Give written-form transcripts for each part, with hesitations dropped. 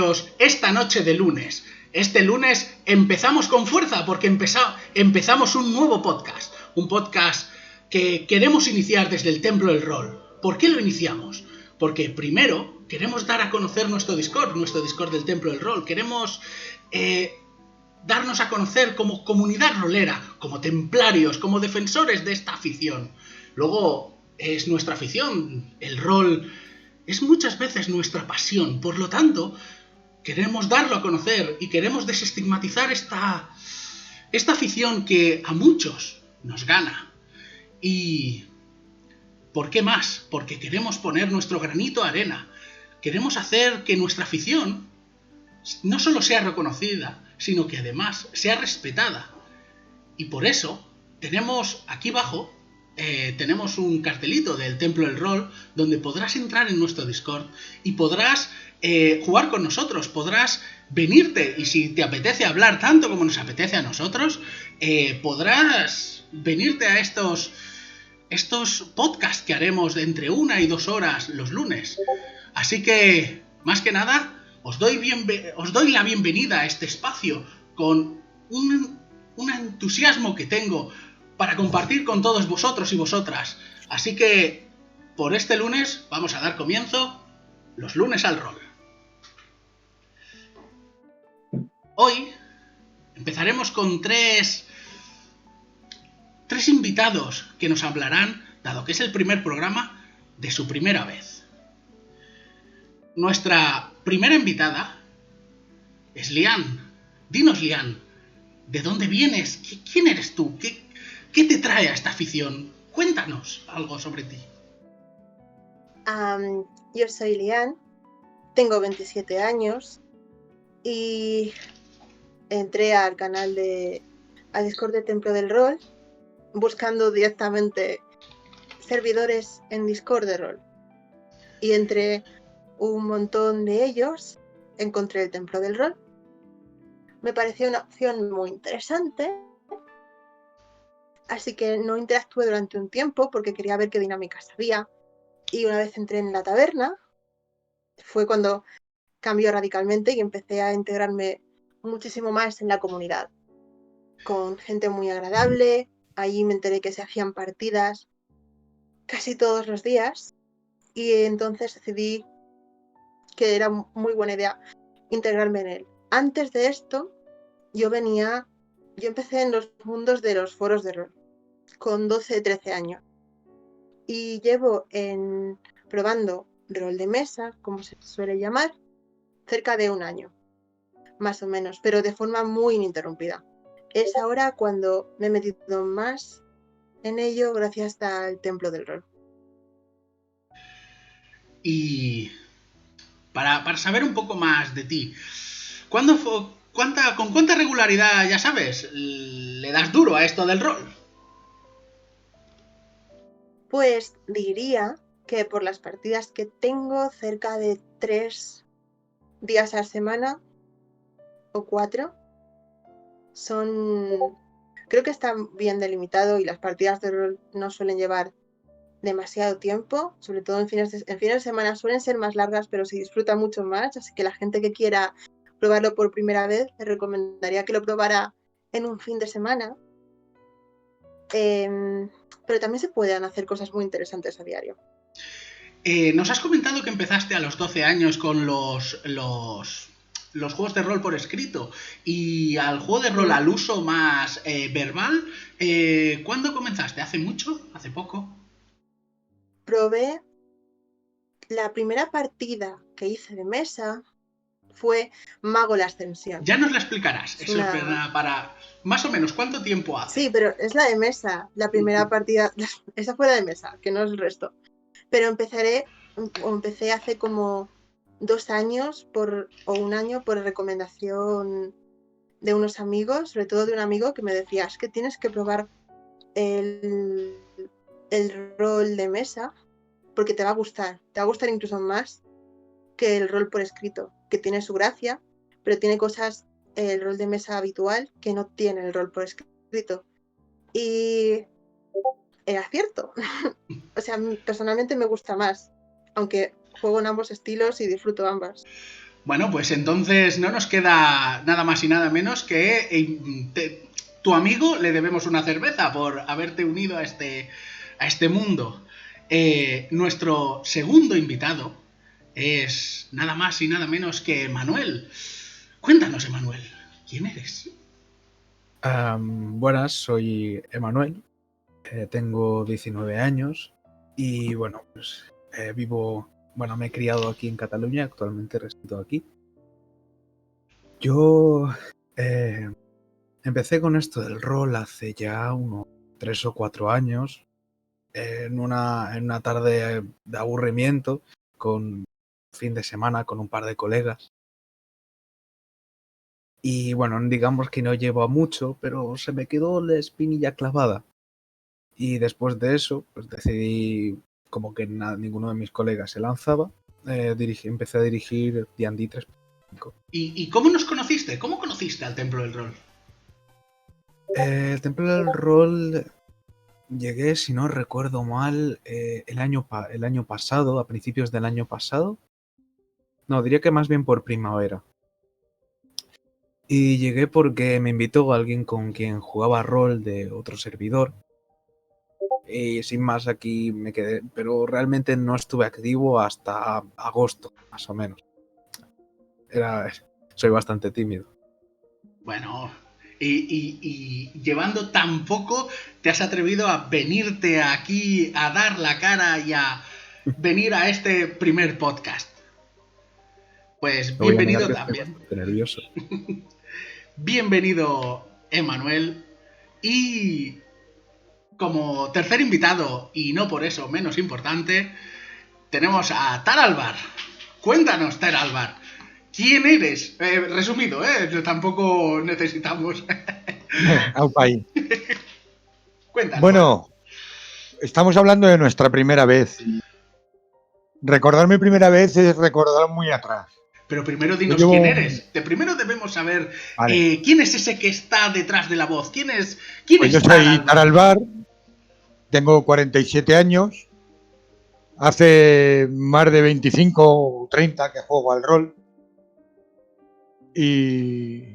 acompañaros esta noche de lunes. Este lunes empezamos con fuerza porque empezamos un nuevo podcast. Un podcast que queremos iniciar desde el Templo del Rol. ¿Por qué lo iniciamos? Porque primero queremos dar a conocer nuestro Discord del Templo del Rol. Queremos darnos a conocer como comunidad rolera, como templarios, como defensores de esta afición. Luego es nuestra afición, el rol es muchas veces nuestra pasión, por lo tanto queremos darlo a conocer y queremos desestigmatizar esta afición que a muchos nos gana. ¿Y por qué más? Porque queremos poner nuestro granito de arena, queremos hacer que nuestra afición no solo sea reconocida, sino que además sea respetada. Y por eso tenemos aquí abajo tenemos un cartelito del Templo del Rol donde podrás entrar en nuestro Discord y podrás jugar con nosotros, podrás venirte y si te apetece hablar tanto como nos apetece a nosotros, podrás venirte a estos podcasts que haremos de entre 1 y 2 horas los lunes. Así que, más que nada, os doy la bienvenida a este espacio con un entusiasmo que tengo para compartir con todos vosotros y vosotras. Así que, por este lunes, vamos a dar comienzo los lunes al rol. Hoy empezaremos con tres invitados que nos hablarán, dado que es el primer programa, de su primera vez. Nuestra primera invitada es Lian. Dinos, Lian, ¿de dónde vienes? ¿Quién eres tú? ¿Qué te trae a esta afición? Cuéntanos algo sobre ti. Yo soy Lian, tengo 27 años y entré al Discord de Templo del Rol buscando directamente servidores en Discord de rol. Y entre un montón de ellos encontré el Templo del Rol. Me pareció una opción muy interesante. Así que no interactué durante un tiempo porque quería ver qué dinámicas había. Y una vez entré en la taberna, fue cuando cambió radicalmente y empecé a integrarme muchísimo más en la comunidad. Con gente muy agradable, allí me enteré que se hacían partidas casi todos los días. Y entonces decidí que era muy buena idea integrarme en él. Antes de esto, yo empecé en los mundos de los foros de rol con 12-13 años y llevo probando rol de mesa, como se suele llamar, cerca de 1 año, más o menos, pero de forma muy ininterrumpida. Es ahora cuando me he metido más en ello gracias al Templo del Rol. Y para saber un poco más de ti, ¿con cuánta regularidad, ya sabes, le das duro a esto del rol? Pues diría que por las partidas que tengo, cerca de 3 días a la semana o 4, creo que está bien delimitado y las partidas de rol no suelen llevar demasiado tiempo, sobre todo en fines de semana suelen ser más largas, pero se disfruta mucho más, así que la gente que quiera probarlo por primera vez, le recomendaría que lo probara en un fin de semana. Pero también se pueden hacer cosas muy interesantes a diario. Nos has comentado que empezaste a los 12 años con los juegos de rol por escrito y al juego de rol al uso más verbal. ¿Cuándo comenzaste? ¿Hace mucho? ¿Hace poco? Probé la primera partida que hice de mesa fue Mago la Ascensión. Ya nos la explicarás. Eso es para más o menos cuánto tiempo hace. Sí, pero es la de mesa. La primera partida, esa fue la de mesa, que no es el resto. Pero empecé hace como 2 años o 1 año por recomendación de unos amigos, sobre todo de un amigo que me decía, es que tienes que probar el rol de mesa porque te va a gustar incluso más que el rol por escrito, que tiene su gracia, pero tiene cosas, el rol de mesa habitual, que no tiene el rol por escrito. Y era cierto. O sea, personalmente me gusta más, aunque juego en ambos estilos y disfruto ambas. Bueno, pues entonces no nos queda nada más y nada menos que tu amigo le debemos una cerveza por haberte unido a este mundo. Nuestro segundo invitado es nada más y nada menos que Manuel. Cuéntanos, Emanuel, ¿quién eres? Buenas, soy Emanuel, tengo 19 años y bueno, pues me he criado aquí en Cataluña, actualmente resido aquí. Yo empecé con esto del rol hace ya unos 3 o 4 años, en una tarde de aburrimiento, con fin de semana con un par de colegas. Y bueno, digamos que no llevo a mucho, pero se me quedó la espinilla clavada. Y después de eso, pues decidí, como que ninguno de mis colegas se lanzaba, empecé a dirigir D&D 3.5. ¿Y cómo nos conociste? ¿Cómo conociste al Templo del Rol? El Templo del Rol llegué, si no recuerdo mal, el año pasado, a principios del año pasado. No, diría que más bien por primavera. Y llegué porque me invitó alguien con quien jugaba rol de otro servidor. Y sin más aquí me quedé, pero realmente no estuve activo hasta agosto, más o menos. Soy bastante tímido. Bueno, y llevando tan poco, te has atrevido a venirte aquí a dar la cara y a venir a este primer podcast. Pues No voy a negar bienvenido que estoy también. bastante nervioso. Bienvenido, Emanuel. Y como tercer invitado, y no por eso menos importante, tenemos a Taralbar. Cuéntanos, Taralbar, ¿quién eres? Resumido, tampoco necesitamos. Aupa ahí. Cuéntanos. Bueno, estamos hablando de nuestra primera vez. Recordar mi primera vez es recordar muy atrás. Pero primero dinos Yo llevo- quién eres. Primero debemos saber Vale. quién es ese que está detrás de la voz. ¿Quién es Pues yo soy Taralbar? Taralbar, tengo 47 años, hace más de 25 o 30 que juego al rol y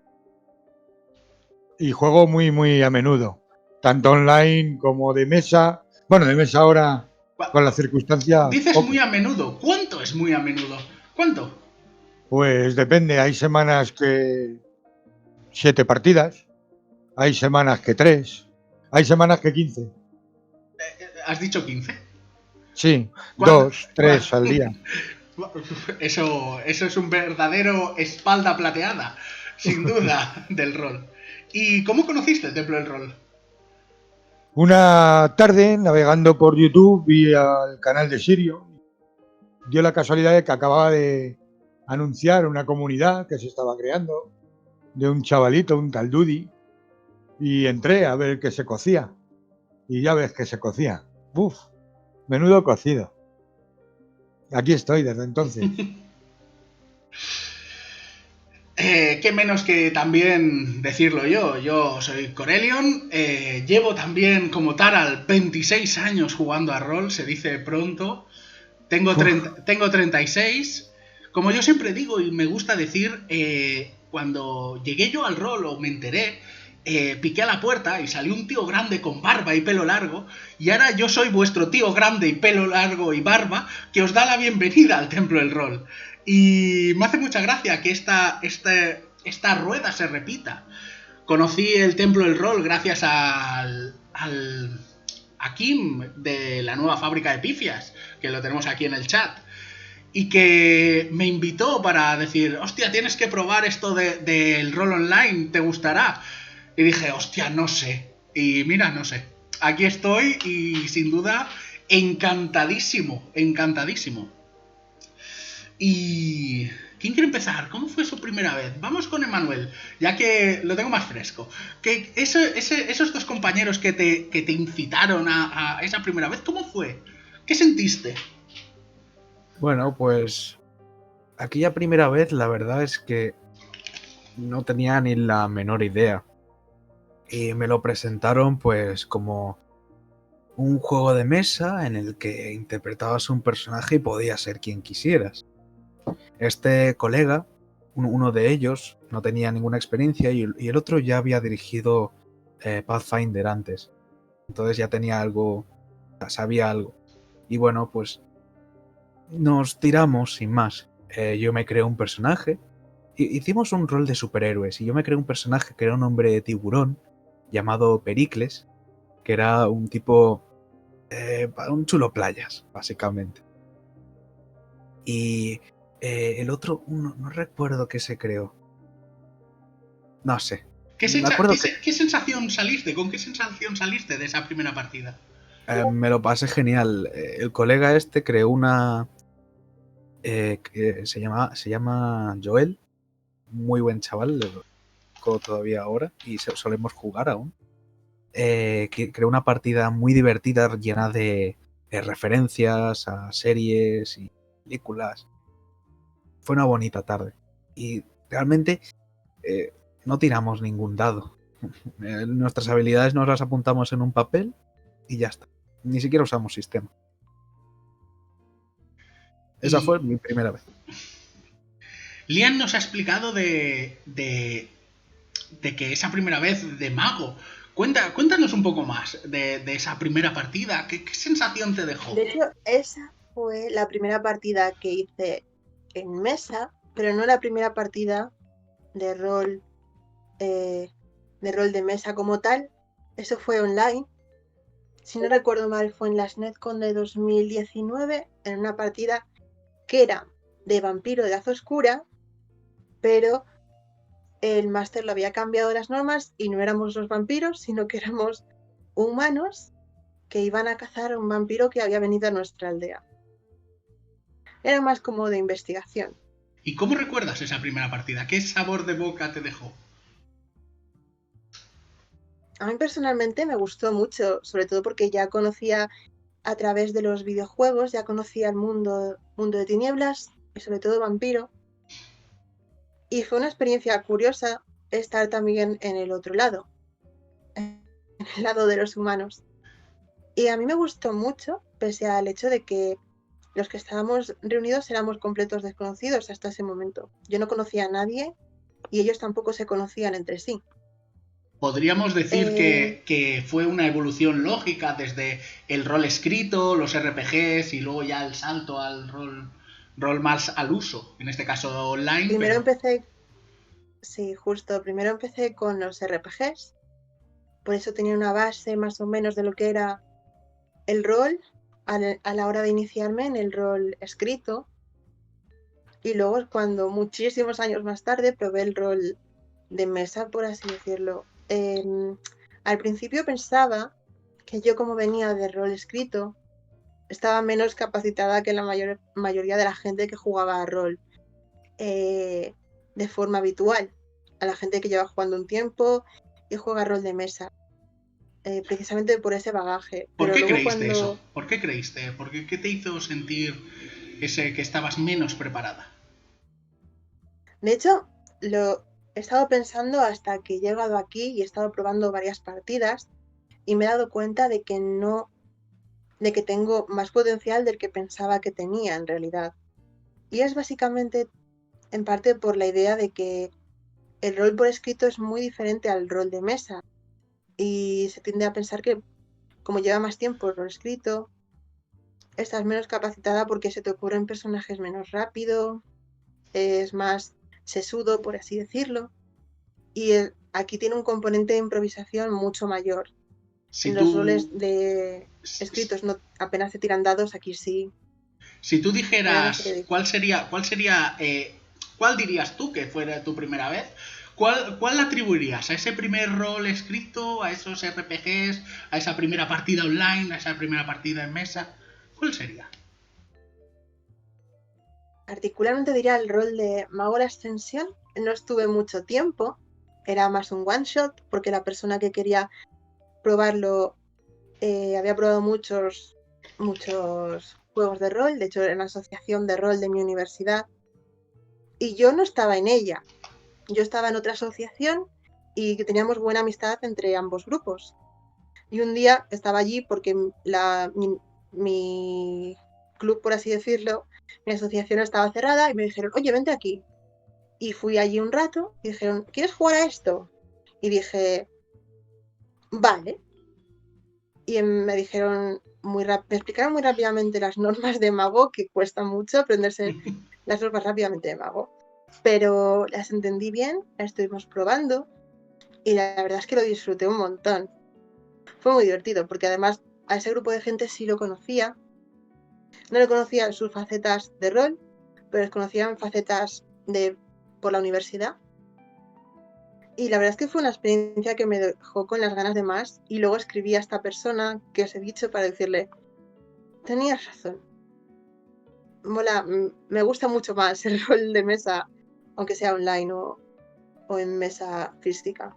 juego muy a menudo, tanto online como de mesa. Bueno, de mesa ahora con las circunstancias. Dices Poco. muy a menudo. ¿Cuánto es muy a menudo? ¿Cuánto? Pues depende, hay semanas que 7 partidas, hay semanas que 3, hay semanas que 15. ¿Has dicho 15? Sí, ¿Cuándo? 2, 3 al día. Eso es un verdadero espalda plateada, sin duda, del rol. ¿Y cómo conociste el Templo del Rol? Una tarde, navegando por YouTube, vi al canal de Sirio. Dio la casualidad de que acababa de anunciar una comunidad que se estaba creando de un chavalito, un tal Dudi, y entré a ver qué se cocía. Y ya ves que se cocía. ¡Buf! Menudo cocido. Aquí estoy desde entonces. Qué menos que también decirlo yo. Yo soy Corelion, llevo también como Taral 26 años jugando a rol, se dice pronto. Tengo 36. Como yo siempre digo y me gusta decir, cuando llegué yo al rol o me enteré, piqué a la puerta y salió un tío grande con barba y pelo largo, y ahora yo soy vuestro tío grande y pelo largo y barba que os da la bienvenida al Templo del Rol. Y me hace mucha gracia que esta rueda se repita. Conocí el Templo del Rol gracias a Kim de la nueva fábrica de pifias, que lo tenemos aquí en el chat, y que me invitó para decir, hostia, tienes que probar esto del rol online, ¿te gustará? Y dije, hostia, no sé. Y mira, no sé. Aquí estoy y sin duda encantadísimo, encantadísimo. Y... ¿quién quiere empezar? ¿Cómo fue su primera vez? Vamos con Emanuel, ya que lo tengo más fresco. Que esos dos compañeros que te incitaron a esa primera vez, ¿cómo fue? ¿Qué sentiste? Bueno, pues aquella primera vez la verdad es que no tenía ni la menor idea. Y me lo presentaron pues como un juego de mesa en el que interpretabas un personaje y podías ser quien quisieras. Este colega Uno de ellos no tenía ninguna experiencia y el otro ya había dirigido Pathfinder antes. Entonces ya tenía algo, sabía algo. Y bueno, pues nos tiramos sin más. Yo me creé un personaje. Hicimos un rol de superhéroes y yo me creé un personaje que era un hombre tiburón llamado Pericles, que era un tipo, un chulo playas, básicamente. Y el otro, no recuerdo qué se creó. No sé. Me acuerdo que ¿Qué sensación saliste? ¿Con qué sensación saliste de esa primera partida? me lo pasé genial. El colega este creó una... que se llama Joel. Muy buen chaval, lo conozco todavía ahora y solemos jugar aún. Que creó una partida muy divertida, llena de referencias a series y películas. Fue una bonita tarde. Y realmente no tiramos ningún dado. Nuestras habilidades nos las apuntamos en un papel y ya está. Ni siquiera usamos sistema. Esa fue mi primera vez. Lian nos ha explicado de que esa primera vez de mago. Cuéntanos un poco más de esa primera partida. ¿Qué sensación te dejó? De hecho, esa fue la primera partida que hice en mesa, pero no la primera partida de rol de mesa como tal. Eso fue online. Si no recuerdo mal, fue en las Netcon de 2019, en una partida que era de vampiro de haz oscura, pero el máster lo había cambiado las normas y no éramos los vampiros, sino que éramos humanos que iban a cazar a un vampiro que había venido a nuestra aldea. Era más como de investigación. ¿Y cómo recuerdas esa primera partida? ¿Qué sabor de boca te dejó? A mí personalmente me gustó mucho, sobre todo porque ya conocía a través de los videojuegos, ya conocía el mundo de tinieblas y sobre todo vampiro. Y fue una experiencia curiosa estar también en el otro lado, en el lado de los humanos. Y a mí me gustó mucho, pese al hecho de que los que estábamos reunidos éramos completos desconocidos hasta ese momento. Yo no conocía a nadie y ellos tampoco se conocían entre sí. Podríamos decir que fue una evolución lógica desde el rol escrito, los RPGs y luego ya el salto al rol más al uso, en este caso online. Primero empecé con los RPGs, por eso tenía una base más o menos de lo que era el rol a la hora de iniciarme en el rol escrito. Y luego es cuando muchísimos años más tarde probé el rol de mesa, por así decirlo. Al principio pensaba que yo, como venía de rol escrito, estaba menos capacitada que la mayoría de la gente que jugaba a rol de forma habitual, a la gente que lleva jugando un tiempo y juega rol de mesa, precisamente por ese bagaje. ¿Por qué creíste eso? ¿Por qué creíste? ¿Qué te hizo sentir que estabas menos preparada? De hecho, lo he estado pensando hasta que he llegado aquí y he estado probando varias partidas y me he dado cuenta de que tengo más potencial del que pensaba que tenía en realidad. Y es básicamente en parte por la idea de que el rol por escrito es muy diferente al rol de mesa y se tiende a pensar que, como lleva más tiempo el rol escrito, estás menos capacitada porque se te ocurren personajes menos rápido, es más sesudo, por así decirlo, y aquí tiene un componente de improvisación mucho mayor. En los roles de escritos apenas se tiran dados, aquí sí. Si tú dijeras cuál dirías tú que fuera tu primera vez, ¿cuál la atribuirías? ¿A ese primer rol escrito? ¿A esos RPGs? ¿A esa primera partida online? ¿A esa primera partida en mesa? ¿Cuál sería? Particularmente diría el rol de Mago de la Ascensión. No estuve mucho tiempo, era más un one shot, porque la persona que quería probarlo había probado muchos juegos de rol, de hecho era una asociación de rol de mi universidad, y yo no estaba en ella. Yo estaba en otra asociación y teníamos buena amistad entre ambos grupos. Y un día estaba allí porque mi club, por así decirlo, mi asociación estaba cerrada y me dijeron, oye, vente aquí. Y fui allí un rato y dijeron, ¿quieres jugar a esto? Y dije, vale. Y me dijeron me explicaron muy rápidamente las normas de mago, que cuesta mucho aprenderse las normas rápidamente de mago. Pero las entendí bien, las estuvimos probando y la verdad es que lo disfruté un montón. Fue muy divertido porque además a ese grupo de gente sí lo conocía. No le conocía en sus facetas de rol, pero les conocía en facetas por la universidad. Y la verdad es que fue una experiencia que me dejó con las ganas de más. Y luego escribí a esta persona que os he dicho para decirle, tenías razón. Mola, me gusta mucho más el rol de mesa, aunque sea online o en mesa física.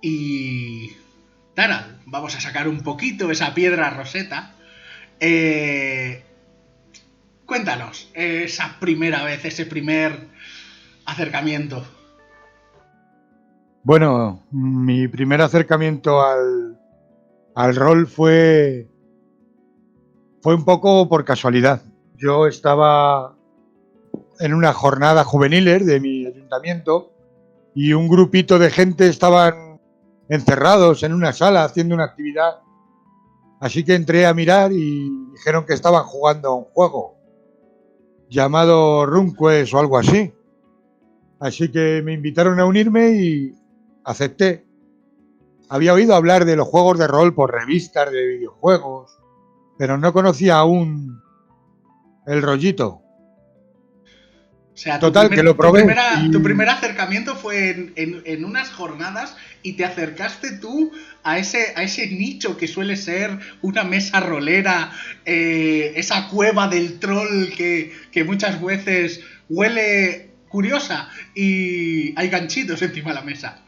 Y Tara, vamos a sacar un poquito esa piedra roseta. Cuéntanos, esa primera vez, ese primer acercamiento. Bueno, mi primer acercamiento al rol fue un poco por casualidad. Yo estaba en unas jornadas juveniles de mi ayuntamiento y un grupito de gente estaban encerrados en una sala haciendo una actividad. Así que entré a mirar y dijeron que estaban jugando a un juego llamado RuneQuest o algo así. Así que me invitaron a unirme y acepté. Había oído hablar de los juegos de rol por revistas de videojuegos, pero no conocía aún el rollito. O sea, Total, que lo probé. Tu primer acercamiento fue en unas jornadas y te acercaste tú a ese nicho que suele ser una mesa rolera, esa cueva del troll que muchas veces huele curiosa y hay ganchitos encima de la mesa.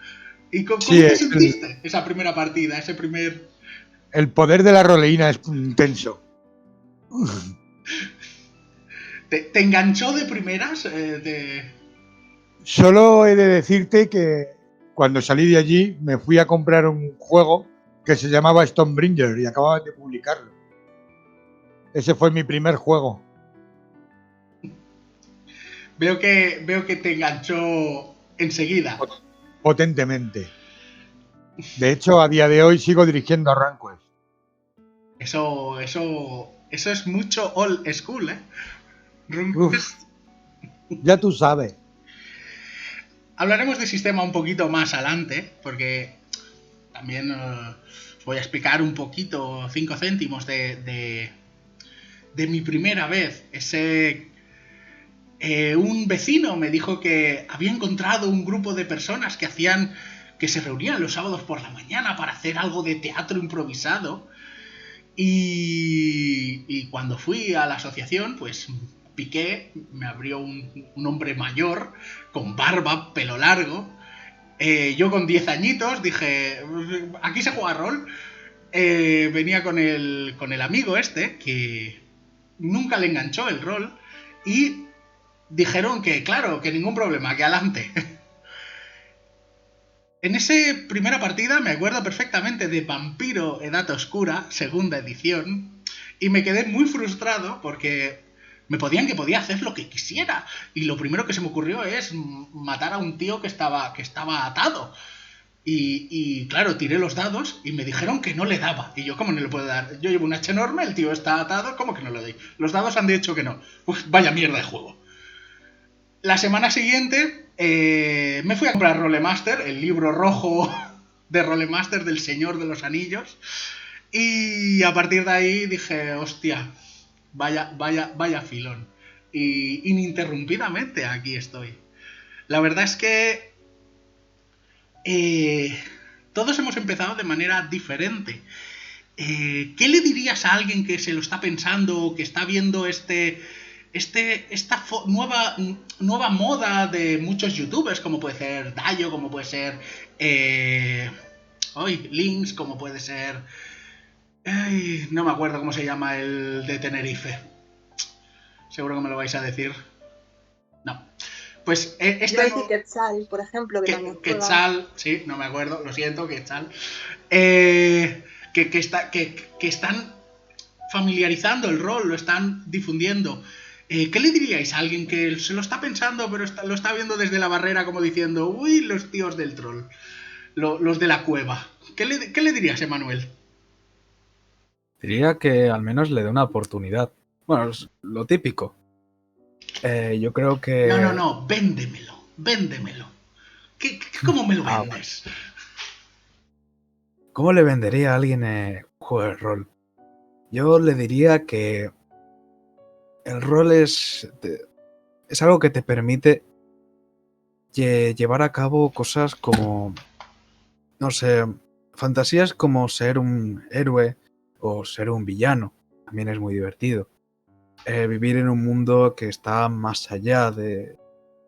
¿Y cómo te sentiste esa primera partida, ese primer...? El poder de la roleína es intenso. ¿Te enganchó de primeras? Solo he de decirte que cuando salí de allí me fui a comprar un juego que se llamaba Stonebringer y acababan de publicarlo. Ese fue mi primer juego. Veo que te enganchó enseguida. Potentemente. De hecho, a día de hoy sigo dirigiendo a RuneQuest. Eso es mucho old school, ¿eh? Uf, ya tú sabes. Hablaremos de sistema un poquito más adelante, porque también os voy a explicar un poquito, 5 céntimos de mi primera vez. Un vecino me dijo que había encontrado un grupo de personas que se reunían los sábados por la mañana para hacer algo de teatro improvisado. Y cuando fui a la asociación, pues piqué, me abrió un hombre mayor, con barba, pelo largo. Yo con 10 añitos dije, aquí se juega rol. Venía con el amigo este, que nunca le enganchó el rol. Y dijeron que, claro, que ningún problema, que adelante. En esa primera partida me acuerdo perfectamente de Vampiro Edad Oscura, segunda edición, y me quedé muy frustrado porque me podía hacer lo que quisiera. Y lo primero que se me ocurrió es matar a un tío que estaba atado. Y claro, tiré los dados y me dijeron que no le daba. Y yo, ¿cómo no le puedo dar? Yo llevo un hacha enorme, el tío está atado, ¿cómo que no le doy? Los dados han dicho que no. Pues vaya mierda de juego. La semana siguiente me fui a comprar Rolemaster, el libro rojo de Rolemaster del Señor de los Anillos. Y a partir de ahí dije, hostia, vaya filón. Y ininterrumpidamente aquí estoy. La verdad es que todos hemos empezado de manera diferente. ¿Qué le dirías a alguien que se lo está pensando o que está viendo esta nueva moda de muchos youtubers, como puede ser Dayo, como puede ser Lynx, como puede ser no me acuerdo cómo se llama el de Tenerife, seguro que me lo vais a decir. No, pues Yo decía Quetzal, por ejemplo, que también juega. Quetzal, sí, no me acuerdo, lo siento, Quetzal, que están familiarizando el rol, lo están difundiendo. ¿Qué le diríais a alguien que se lo está pensando, pero lo está viendo desde la barrera como diciendo, uy, los tíos del troll, los de la cueva? ¿Qué le dirías, Emanuel? Diría que al menos le dé una oportunidad. Bueno, es lo típico. Yo creo que... No, véndemelo. ¿Cómo me lo Vale. vendes? ¿Cómo le vendería a alguien un juego de rol? Yo le diría que el rol es algo que te permite llevar a cabo cosas como, no sé, fantasías como ser un héroe o ser un villano. También es muy divertido. Vivir en un mundo que está más allá de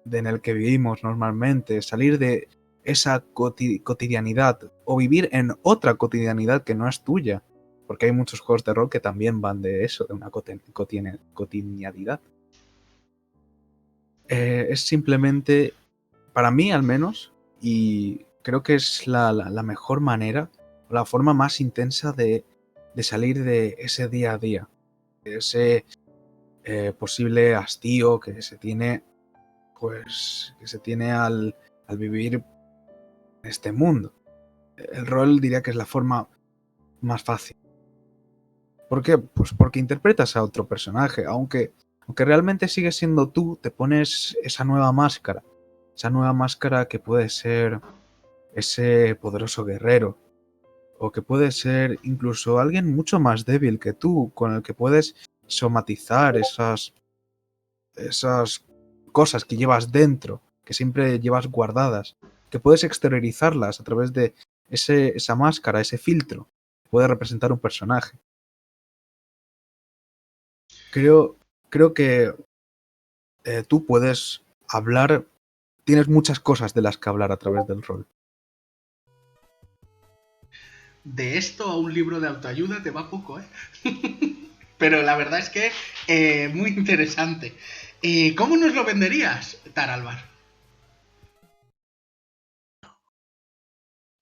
en el que vivimos normalmente, salir de esa cotidianidad o vivir en otra cotidianidad que no es tuya, porque hay muchos juegos de rol que también van de eso, de una cotidianidad. Es simplemente, para mí al menos, y creo que es la mejor manera, la forma más intensa de salir de ese día a día, de ese posible hastío que se tiene, pues, que se tiene al vivir en este mundo. El rol diría que es la forma más fácil. ¿Por qué? Pues porque interpretas a otro personaje, aunque realmente sigues siendo tú, te pones esa nueva máscara que puede ser ese poderoso guerrero, o que puede ser incluso alguien mucho más débil que tú, con el que puedes somatizar esas cosas que llevas dentro, que siempre llevas guardadas, que puedes exteriorizarlas a través de esa máscara, ese filtro, que puede representar un personaje. Creo que tú puedes hablar, tienes muchas cosas de las que hablar a través del rol. De esto a un libro de autoayuda te va poco, ¿eh? Pero la verdad es que muy interesante. ¿Cómo nos lo venderías, Taralbar?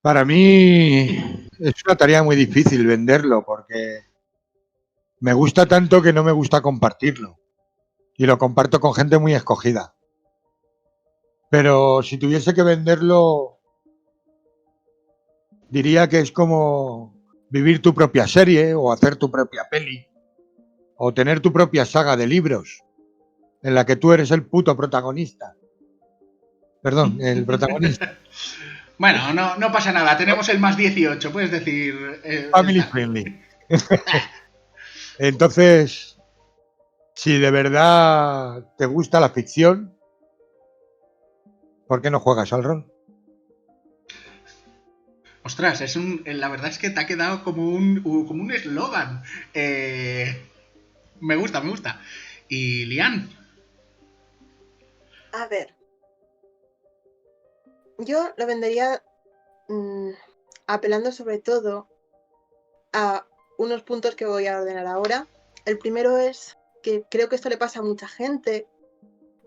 Para mí es una tarea muy difícil venderlo porque me gusta tanto que no me gusta compartirlo. Y lo comparto con gente muy escogida. Pero si tuviese que venderlo, diría que es como vivir tu propia serie o hacer tu propia peli o tener tu propia saga de libros en la que tú eres el puto protagonista. Perdón, el protagonista. Bueno, no pasa nada, tenemos el más 18, puedes decir... Family friendly. Entonces, si de verdad te gusta la ficción, ¿por qué no juegas al rol? Ostras, la verdad es que te ha quedado como un eslogan. Me gusta. Y Lian, A ver, yo lo vendería apelando sobre todo a unos puntos que voy a ordenar ahora. El primero es que creo que esto le pasa a mucha gente,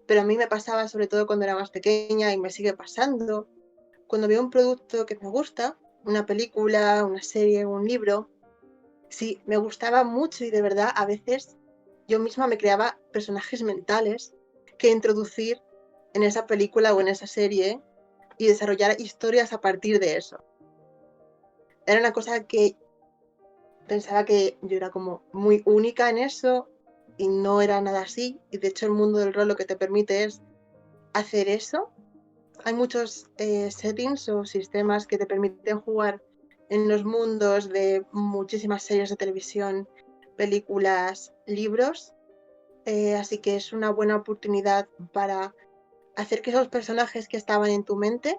pero a mí me pasaba sobre todo cuando era más pequeña y me sigue pasando. Cuando veo un producto que me gusta, una película, una serie, un libro, sí, me gustaba mucho y de verdad a veces yo misma me creaba personajes mentales que introducir en esa película o en esa serie y desarrollar historias a partir de eso. Era una cosa que pensaba que yo era como muy única en eso y no era nada así. Y de hecho el mundo del rol lo que te permite es hacer eso. Hay muchos settings o sistemas que te permiten jugar en los mundos de muchísimas series de televisión, películas, libros. Así que es una buena oportunidad para hacer que esos personajes que estaban en tu mente,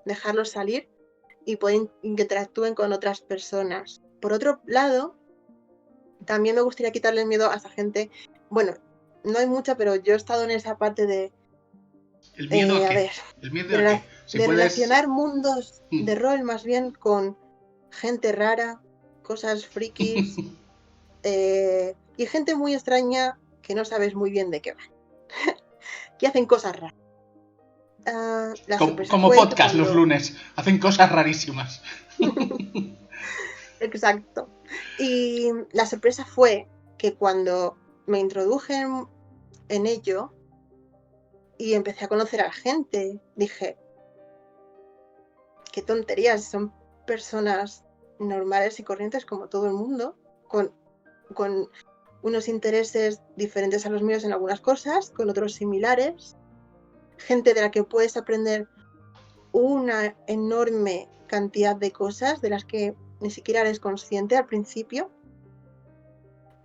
dejarlos salir y pueden que interactúen con otras personas. Por otro lado, también me gustaría quitarle el miedo a esa gente. Bueno, no hay mucha, pero yo he estado en esa parte de, ¿el miedo a a qué? ver, ¿El miedo a qué? Si de puedes... relacionar mundos de rol más bien con gente rara, cosas frikis y gente muy extraña que no sabes muy bien de qué va, que hacen cosas raras. La sorpresa Como fue que podcast los cuando... lunes, hacen cosas rarísimas. Exacto. Y la sorpresa fue que cuando me introduje en ello y empecé a conocer a la gente. Dije, qué tonterías, son personas normales y corrientes como todo el mundo, con unos intereses diferentes a los míos en algunas cosas, con otros similares, gente de la que puedes aprender una enorme cantidad de cosas de las que ni siquiera eres consciente al principio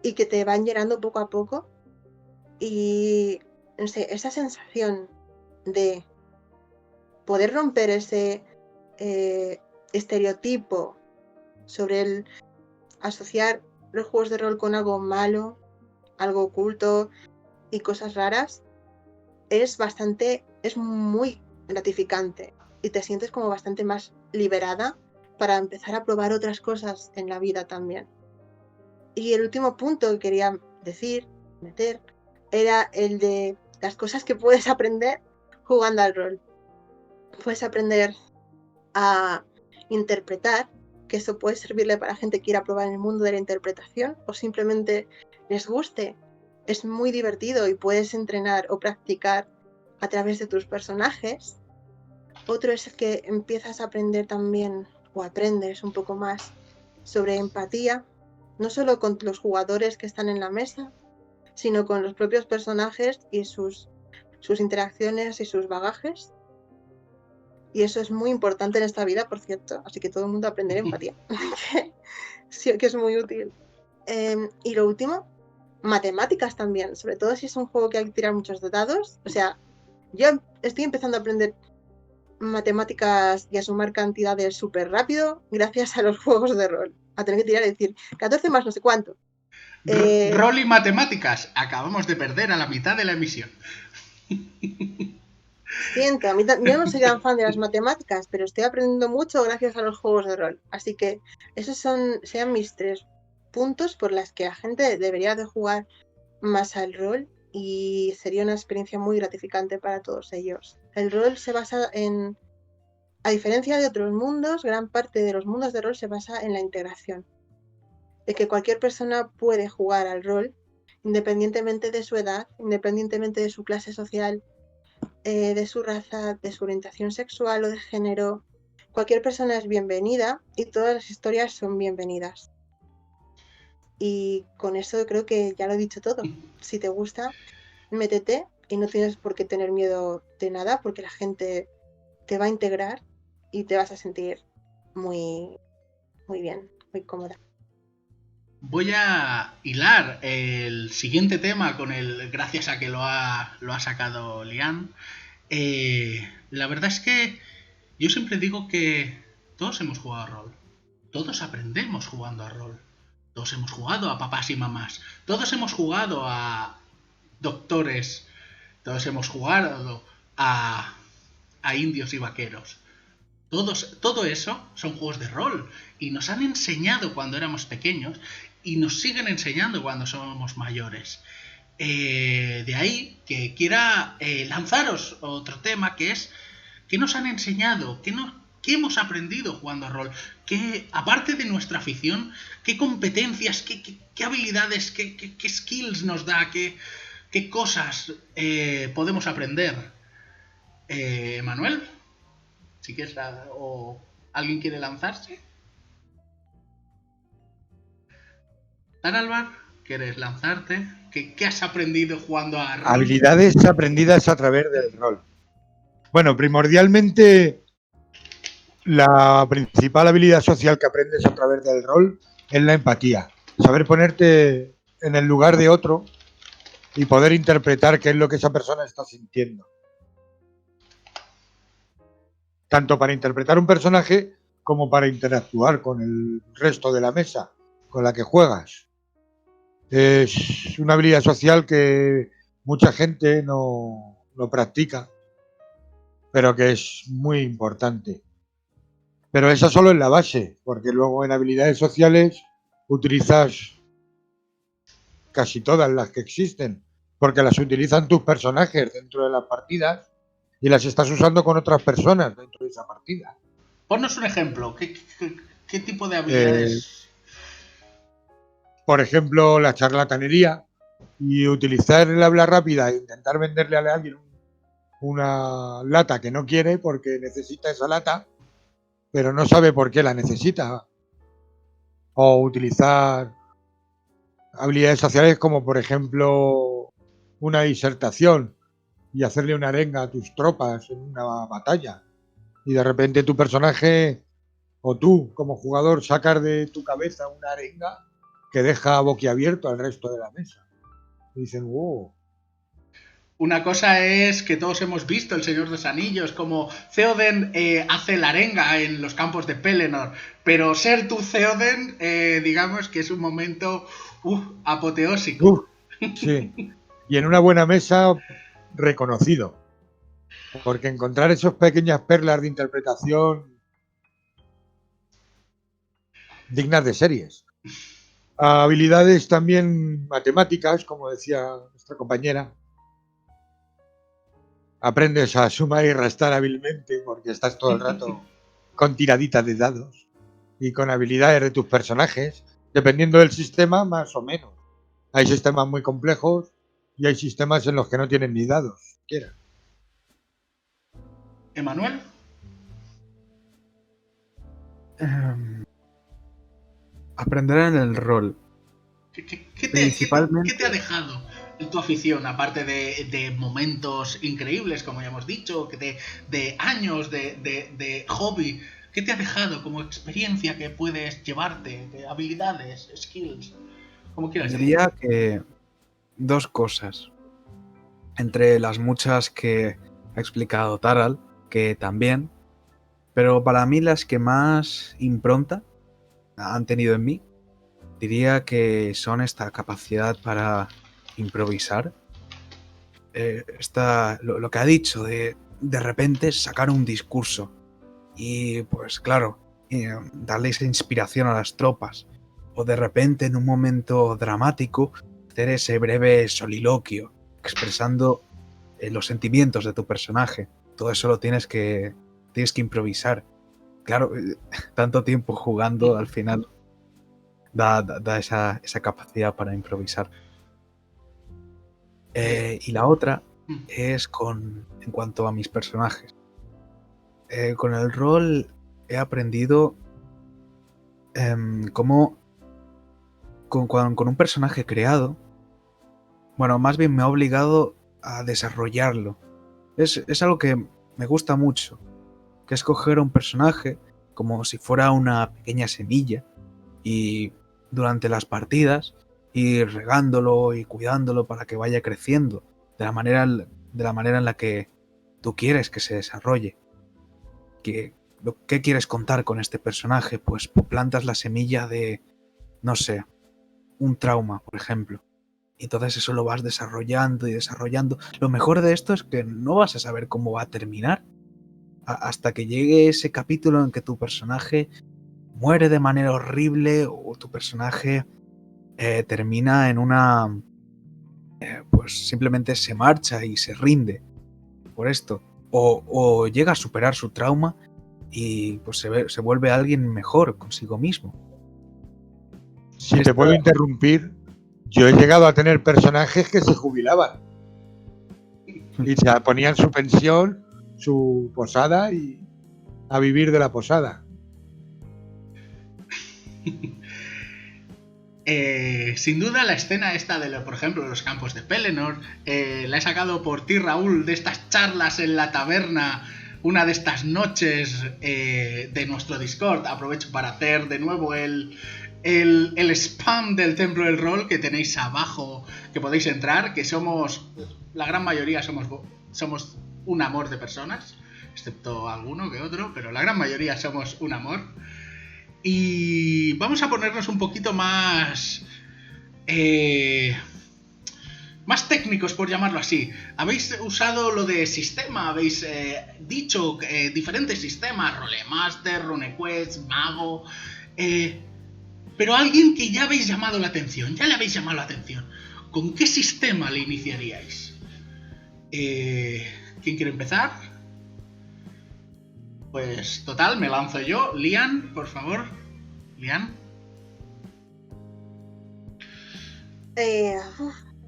y que te van llenando poco a poco. Y no sé, esa sensación de poder romper ese estereotipo sobre el asociar los juegos de rol con algo malo, algo oculto y cosas raras, es muy gratificante y te sientes como bastante más liberada para empezar a probar otras cosas en la vida también. Y el último punto que quería meter, era el de las cosas que puedes aprender jugando al rol. Puedes aprender a interpretar, que eso puede servirle para gente que quiera probar en el mundo de la interpretación o simplemente les guste. Es muy divertido y puedes entrenar o practicar a través de tus personajes. Otro es que empiezas a aprender también, o aprendes un poco más, sobre empatía, no solo con los jugadores que están en la mesa, sino con los propios personajes y sus interacciones y sus bagajes. Y eso es muy importante en esta vida, por cierto, así que todo el mundo aprender empatía, que es muy útil. Y lo último, matemáticas también, sobre todo si es un juego que hay que tirar muchos dados. O sea, yo estoy empezando a aprender matemáticas y a sumar cantidades súper rápido gracias a los juegos de rol. A tener que tirar y decir 14 más no sé cuánto. Rol y matemáticas. Acabamos de perder a la mitad de la emisión. Siento, yo no soy gran fan de las matemáticas, pero estoy aprendiendo mucho gracias a los juegos de rol. Así que esos sean mis 3 puntos por las que la gente debería de jugar más al rol y sería una experiencia muy gratificante para todos ellos. El rol se basa a diferencia de otros mundos, gran parte de los mundos de rol se basa en la integración. De que cualquier persona puede jugar al rol independientemente de su edad, independientemente de su clase social, de su raza, de su orientación sexual o de género. Cualquier persona es bienvenida y todas las historias son bienvenidas. Y con eso creo que ya lo he dicho todo. Si te gusta, métete y no tienes por qué tener miedo de nada porque la gente te va a integrar y te vas a sentir muy, muy bien, muy cómoda. Voy a hilar el siguiente tema con gracias a que lo ha sacado Lian. La verdad es que yo siempre digo que todos hemos jugado a rol. Todos aprendemos jugando a rol. Todos hemos jugado a papás y mamás. Todos hemos jugado a doctores. Todos hemos jugado a indios y vaqueros. Todo eso son juegos de rol y nos han enseñado cuando éramos pequeños y nos siguen enseñando cuando somos mayores. De ahí que quiera lanzaros otro tema que es ¿qué nos han enseñado? ¿Qué hemos aprendido jugando a rol? Aparte de nuestra afición, ¿qué competencias, qué habilidades, qué skills nos da? ¿Qué cosas podemos aprender? Manuel, si quieres, o alguien quiere lanzarse. Taralbar, ¿quieres lanzarte? ¿Qué has aprendido jugando a rol? Habilidades aprendidas a través del rol. Bueno, primordialmente la principal habilidad social que aprendes a través del rol es la empatía. Saber ponerte en el lugar de otro y poder interpretar qué es lo que esa persona está sintiendo. Tanto para interpretar un personaje como para interactuar con el resto de la mesa con la que juegas. Es una habilidad social que mucha gente no practica, pero que es muy importante. Pero esa solo es la base, porque luego en habilidades sociales utilizas casi todas las que existen, porque las utilizan tus personajes dentro de las partidas y las estás usando con otras personas dentro de esa partida. Ponnos un ejemplo. ¿Qué tipo de habilidades? Por ejemplo, la charlatanería, Y utilizar el habla rápida e intentar venderle a alguien una lata que no quiere porque necesita esa lata, pero no sabe por qué la necesita. O utilizar habilidades sociales como, por ejemplo, una disertación y hacerle una arenga a tus tropas en una batalla. Y de repente tu personaje o tú como jugador sacas de tu cabeza una arenga que deja boquiabierto al resto de la mesa. Y dicen, wow. Una cosa es que todos hemos visto El Señor de los Anillos, como Theoden hace la arenga en los campos de Pelennor, pero ser tú Theoden, digamos que es un momento apoteósico. Sí, y en una buena mesa reconocido, porque encontrar esas pequeñas perlas de interpretación dignas de series. Habilidades también matemáticas, como decía nuestra compañera. Aprendes a sumar y restar hábilmente porque estás todo el rato con tiraditas de dados y con habilidades de tus personajes, dependiendo del sistema, más o menos. Hay sistemas muy complejos y hay sistemas en los que no tienen ni dados siquiera. ¿Emanuel? Aprender en el rol. ¿Qué Principalmente. te ha dejado en tu afición, aparte de momentos increíbles, como ya hemos dicho, de años de hobby? ¿Qué te ha dejado como experiencia que puedes llevarte, de habilidades, skills, como quieras decir? Diría que 2 cosas. Entre las muchas que ha explicado Taral, que también, pero para mí las que más impronta han tenido en mí, diría que son esta capacidad para improvisar. Lo que ha dicho de repente sacar un discurso y pues claro, darle esa inspiración a las tropas, o de repente en un momento dramático hacer ese breve soliloquio expresando los sentimientos de tu personaje. Todo eso lo tienes que improvisar. Claro, tanto tiempo jugando al final da esa capacidad para improvisar. Y la otra es en cuanto a mis personajes. Con el rol he aprendido cómo con un personaje creado, bueno, más bien me ha obligado a desarrollarlo. Es algo que me gusta mucho, que es coger un personaje como si fuera una pequeña semilla y durante las partidas ir regándolo y cuidándolo para que vaya creciendo de la manera en la que tú quieres que se desarrolle. ¿Qué quieres contar con este personaje? Pues plantas la semilla de, no sé, un trauma, por ejemplo. Y entonces eso lo vas desarrollando y desarrollando. Lo mejor de esto es que no vas a saber cómo va a terminar hasta que llegue ese capítulo en que tu personaje muere de manera horrible o tu personaje termina en una... pues simplemente se marcha y se rinde por esto. O llega a superar su trauma y pues se vuelve alguien mejor consigo mismo. Si te puedo interrumpir, yo he llegado a tener personajes que se jubilaban y se ponían su pensión, su posada y a vivir de la posada. Sin duda la escena esta de, por ejemplo, los campos de Pelennor, la he sacado por ti, Raúl, de estas charlas en la taberna, una de estas noches de nuestro Discord. Aprovecho para hacer de nuevo el spam del Templo del Rol que tenéis abajo, que podéis entrar, que somos, la gran mayoría somos un amor de personas, excepto alguno que otro, pero la gran mayoría somos un amor. Y vamos a ponernos un poquito más más técnicos, por llamarlo así. Habéis usado lo de sistema, habéis dicho diferentes sistemas, Rolemaster, RuneQuest, Mago, pero alguien que ya habéis llamado la atención, ¿con qué sistema le iniciaríais? ¿Quién quiere empezar? Pues total, me lanzo yo. Lian, por favor. Lian.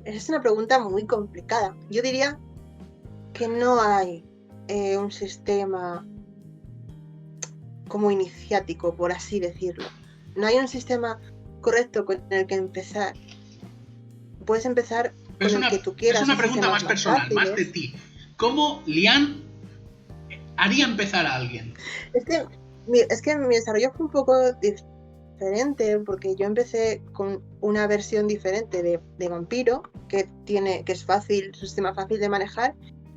Es una pregunta muy complicada. Yo diría que no hay un sistema como iniciático, por así decirlo. No hay un sistema correcto con el que empezar. Puedes empezar Pero con el que tú es quieras, una hay pregunta sistemas más más personal, más de fáciles. ti. ¿Cómo Lian haría empezar a alguien? Es que mi desarrollo fue un poco diferente porque yo empecé con una versión diferente de Vampiro que es fácil, un sistema fácil de manejar,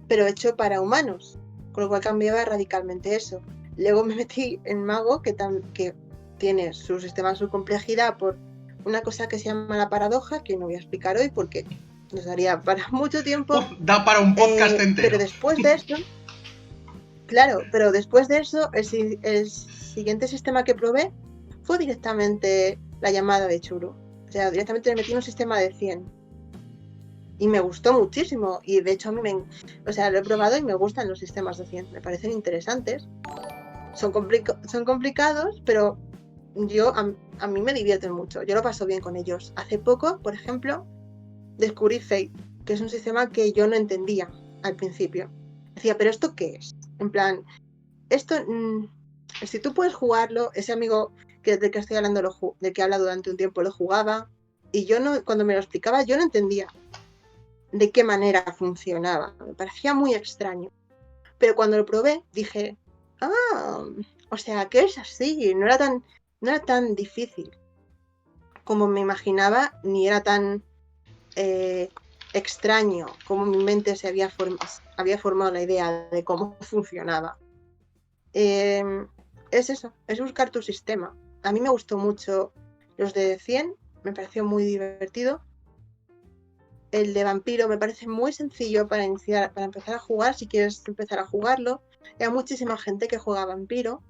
pero hecho para humanos, con lo cual cambiaba radicalmente eso. Luego me metí en Mago que tiene su sistema, su complejidad por una cosa que se llama la paradoja, que no voy a explicar hoy porque nos daría para mucho tiempo. Da para un podcast Pero entero. después de eso, claro, pero después de eso, el siguiente sistema que probé fue directamente la llamada de Churu. O sea, directamente me metí en un sistema de 100. Y me gustó muchísimo. Y de hecho a mí lo he probado y me gustan los sistemas de 100. Me parecen interesantes. Son complicados, pero a mí me divierten mucho. Yo lo paso bien con ellos. Hace poco, por ejemplo, descubrí Fate, que es un sistema que yo no entendía al principio. Decía, ¿pero esto qué es? En plan, esto, si tú puedes jugarlo, ese amigo del que estoy hablando, del que habla durante un tiempo, lo jugaba, y yo no, cuando me lo explicaba, yo no entendía de qué manera funcionaba. Me parecía muy extraño. Pero cuando lo probé, dije, o sea, que es así, no era tan difícil como me imaginaba, ni era tan extraño como mi mente había formado la idea de cómo funcionaba. Es eso, es buscar tu sistema. A mí me gustó mucho los de 100, me pareció muy divertido. El de Vampiro me parece muy sencillo para empezar a jugar, si quieres empezar a jugarlo. Hay muchísima gente que juega Vampiro,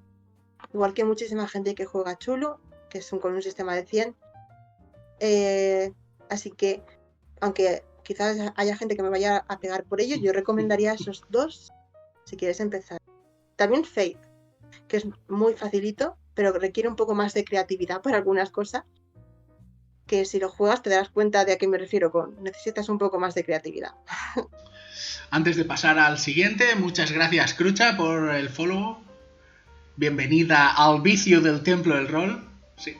igual que muchísima gente que juega Chulo, que es con un sistema de 100. Así que, aunque quizás haya gente que me vaya a pegar por ello, yo recomendaría esos dos si quieres empezar. También Fate, que es muy facilito, pero requiere un poco más de creatividad para algunas cosas, que si lo juegas te darás cuenta de a qué me refiero con necesitas un poco más de creatividad. Antes de pasar al siguiente, muchas gracias Crucha por el follow. Bienvenida al vicio del Templo del Rol. Sí.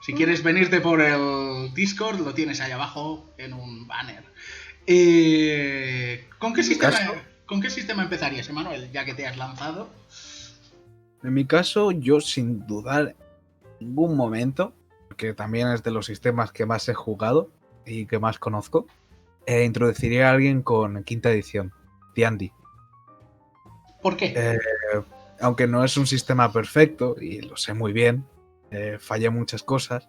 Si quieres venirte por el Discord, lo tienes ahí abajo en un banner. ¿Con qué sistema empezarías, Emanuel, ya que te has lanzado? En mi caso, yo sin dudar en ningún momento, porque también es de los sistemas que más he jugado y que más conozco, introduciría a alguien con quinta edición, D&D. ¿Por qué? Aunque no es un sistema perfecto, y lo sé muy bien, falla muchas cosas,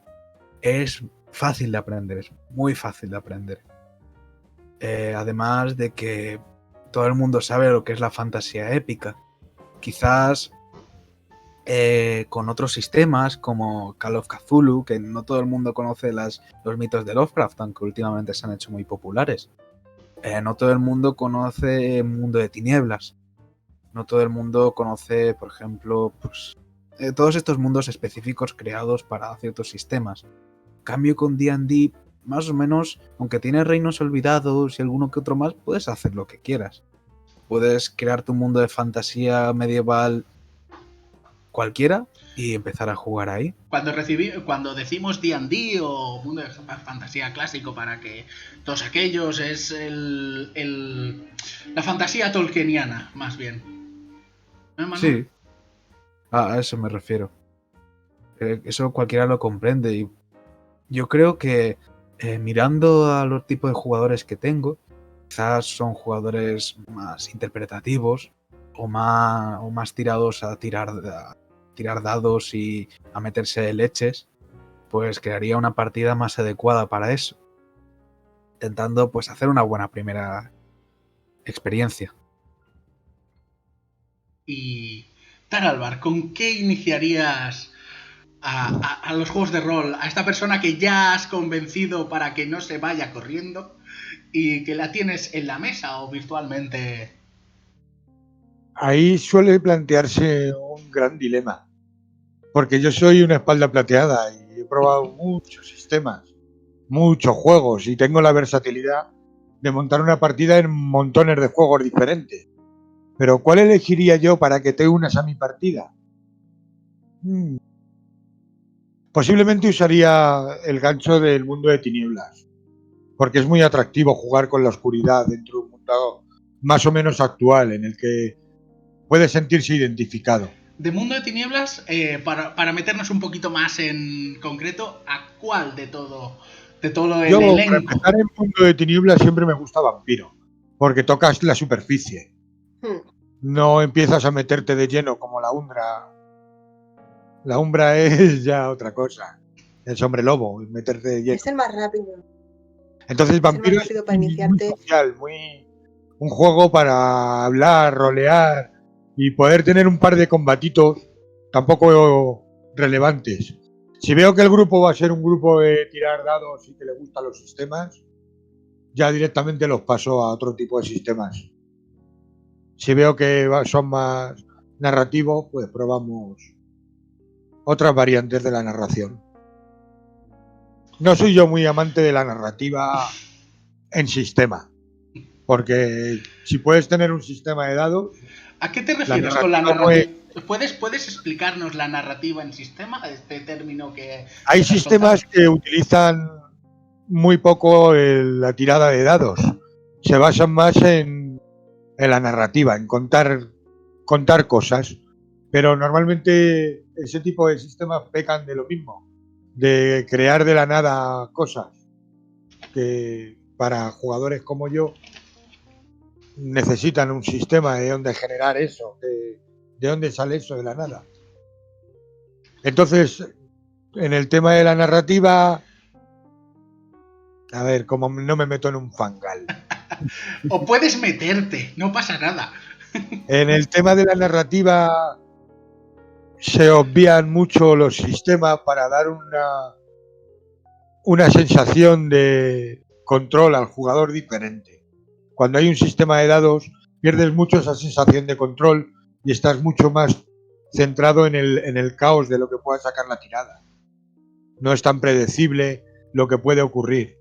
es fácil de aprender, es muy fácil de aprender. Además de que todo el mundo sabe lo que es la fantasía épica. Quizás con otros sistemas como Call of Cthulhu, que no todo el mundo conoce los mitos de Lovecraft, aunque últimamente se han hecho muy populares. No todo el mundo conoce Mundo de Tinieblas. No todo el mundo conoce, por ejemplo, todos estos mundos específicos creados para ciertos sistemas. En cambio, con D&D, más o menos, aunque tienes reinos olvidados y alguno que otro más, puedes hacer lo que quieras. Puedes crear tu mundo de fantasía medieval cualquiera y empezar a jugar ahí. Cuando decimos D&D o mundo de fantasía clásico, para que todos aquellos, es la fantasía tolkieniana, más bien. ¿No, Manuel? Sí, a eso me refiero. Eso cualquiera lo comprende y yo creo que mirando a los tipos de jugadores que tengo, quizás son jugadores más interpretativos o más tirados a tirar dados y a meterse leches, pues crearía una partida más adecuada para eso, intentando pues hacer una buena primera experiencia. Y Taralbar, ¿con qué iniciarías a los juegos de rol? A esta persona que ya has convencido para que no se vaya corriendo y que la tienes en la mesa o virtualmente. Ahí suele plantearse un gran dilema, porque yo soy una espalda plateada y he probado muchos sistemas muchos juegos y tengo la versatilidad de montar una partida en montones de juegos diferentes. Pero ¿cuál elegiría yo para que te unas a mi partida? Posiblemente usaría el gancho del mundo de tinieblas, porque es muy atractivo jugar con la oscuridad dentro de un mundo más o menos actual en el que puede sentirse identificado. De Mundo de Tinieblas, para meternos un poquito más en concreto, ¿a cuál de todo el Yo, para elenco? empezar, en Mundo de Tinieblas siempre me gusta Vampiro, porque tocas la superficie. No empiezas a meterte de lleno como la Umbra. La Umbra es ya otra cosa. El hombre lobo, meterte de lleno. Es el más rápido. Entonces, Vampiro es para muy iniciarte. social, un juego para hablar, rolear y poder tener un par de combatitos tampoco relevantes. Si veo que el grupo va a ser un grupo de tirar dados y que le gustan los sistemas, ya directamente los paso a otro tipo de sistemas. Si veo que son más narrativos, pues probamos otras variantes de la narración. No soy yo muy amante de la narrativa en sistema, porque si puedes tener un sistema de dados... ¿A qué te refieres con la narrativa? ¿Puedes explicarnos la narrativa en sistema? Este término que... Hay sistemas que utilizan muy poco la tirada de dados. Se basan más en la narrativa, en contar cosas. Pero normalmente ese tipo de sistemas pecan de lo mismo, de crear de la nada cosas que para jugadores como yo necesitan un sistema de donde generar eso, de dónde sale eso de la nada. Entonces, en el tema de la narrativa, a ver, como no me meto en un fangal. O puedes meterte, no pasa nada. En el tema de la narrativa se obvian mucho los sistemas para dar una sensación de control al jugador diferente. Cuando hay un sistema de dados, pierdes mucho esa sensación de control y estás mucho más centrado en el caos de lo que pueda sacar la tirada. No es tan predecible lo que puede ocurrir.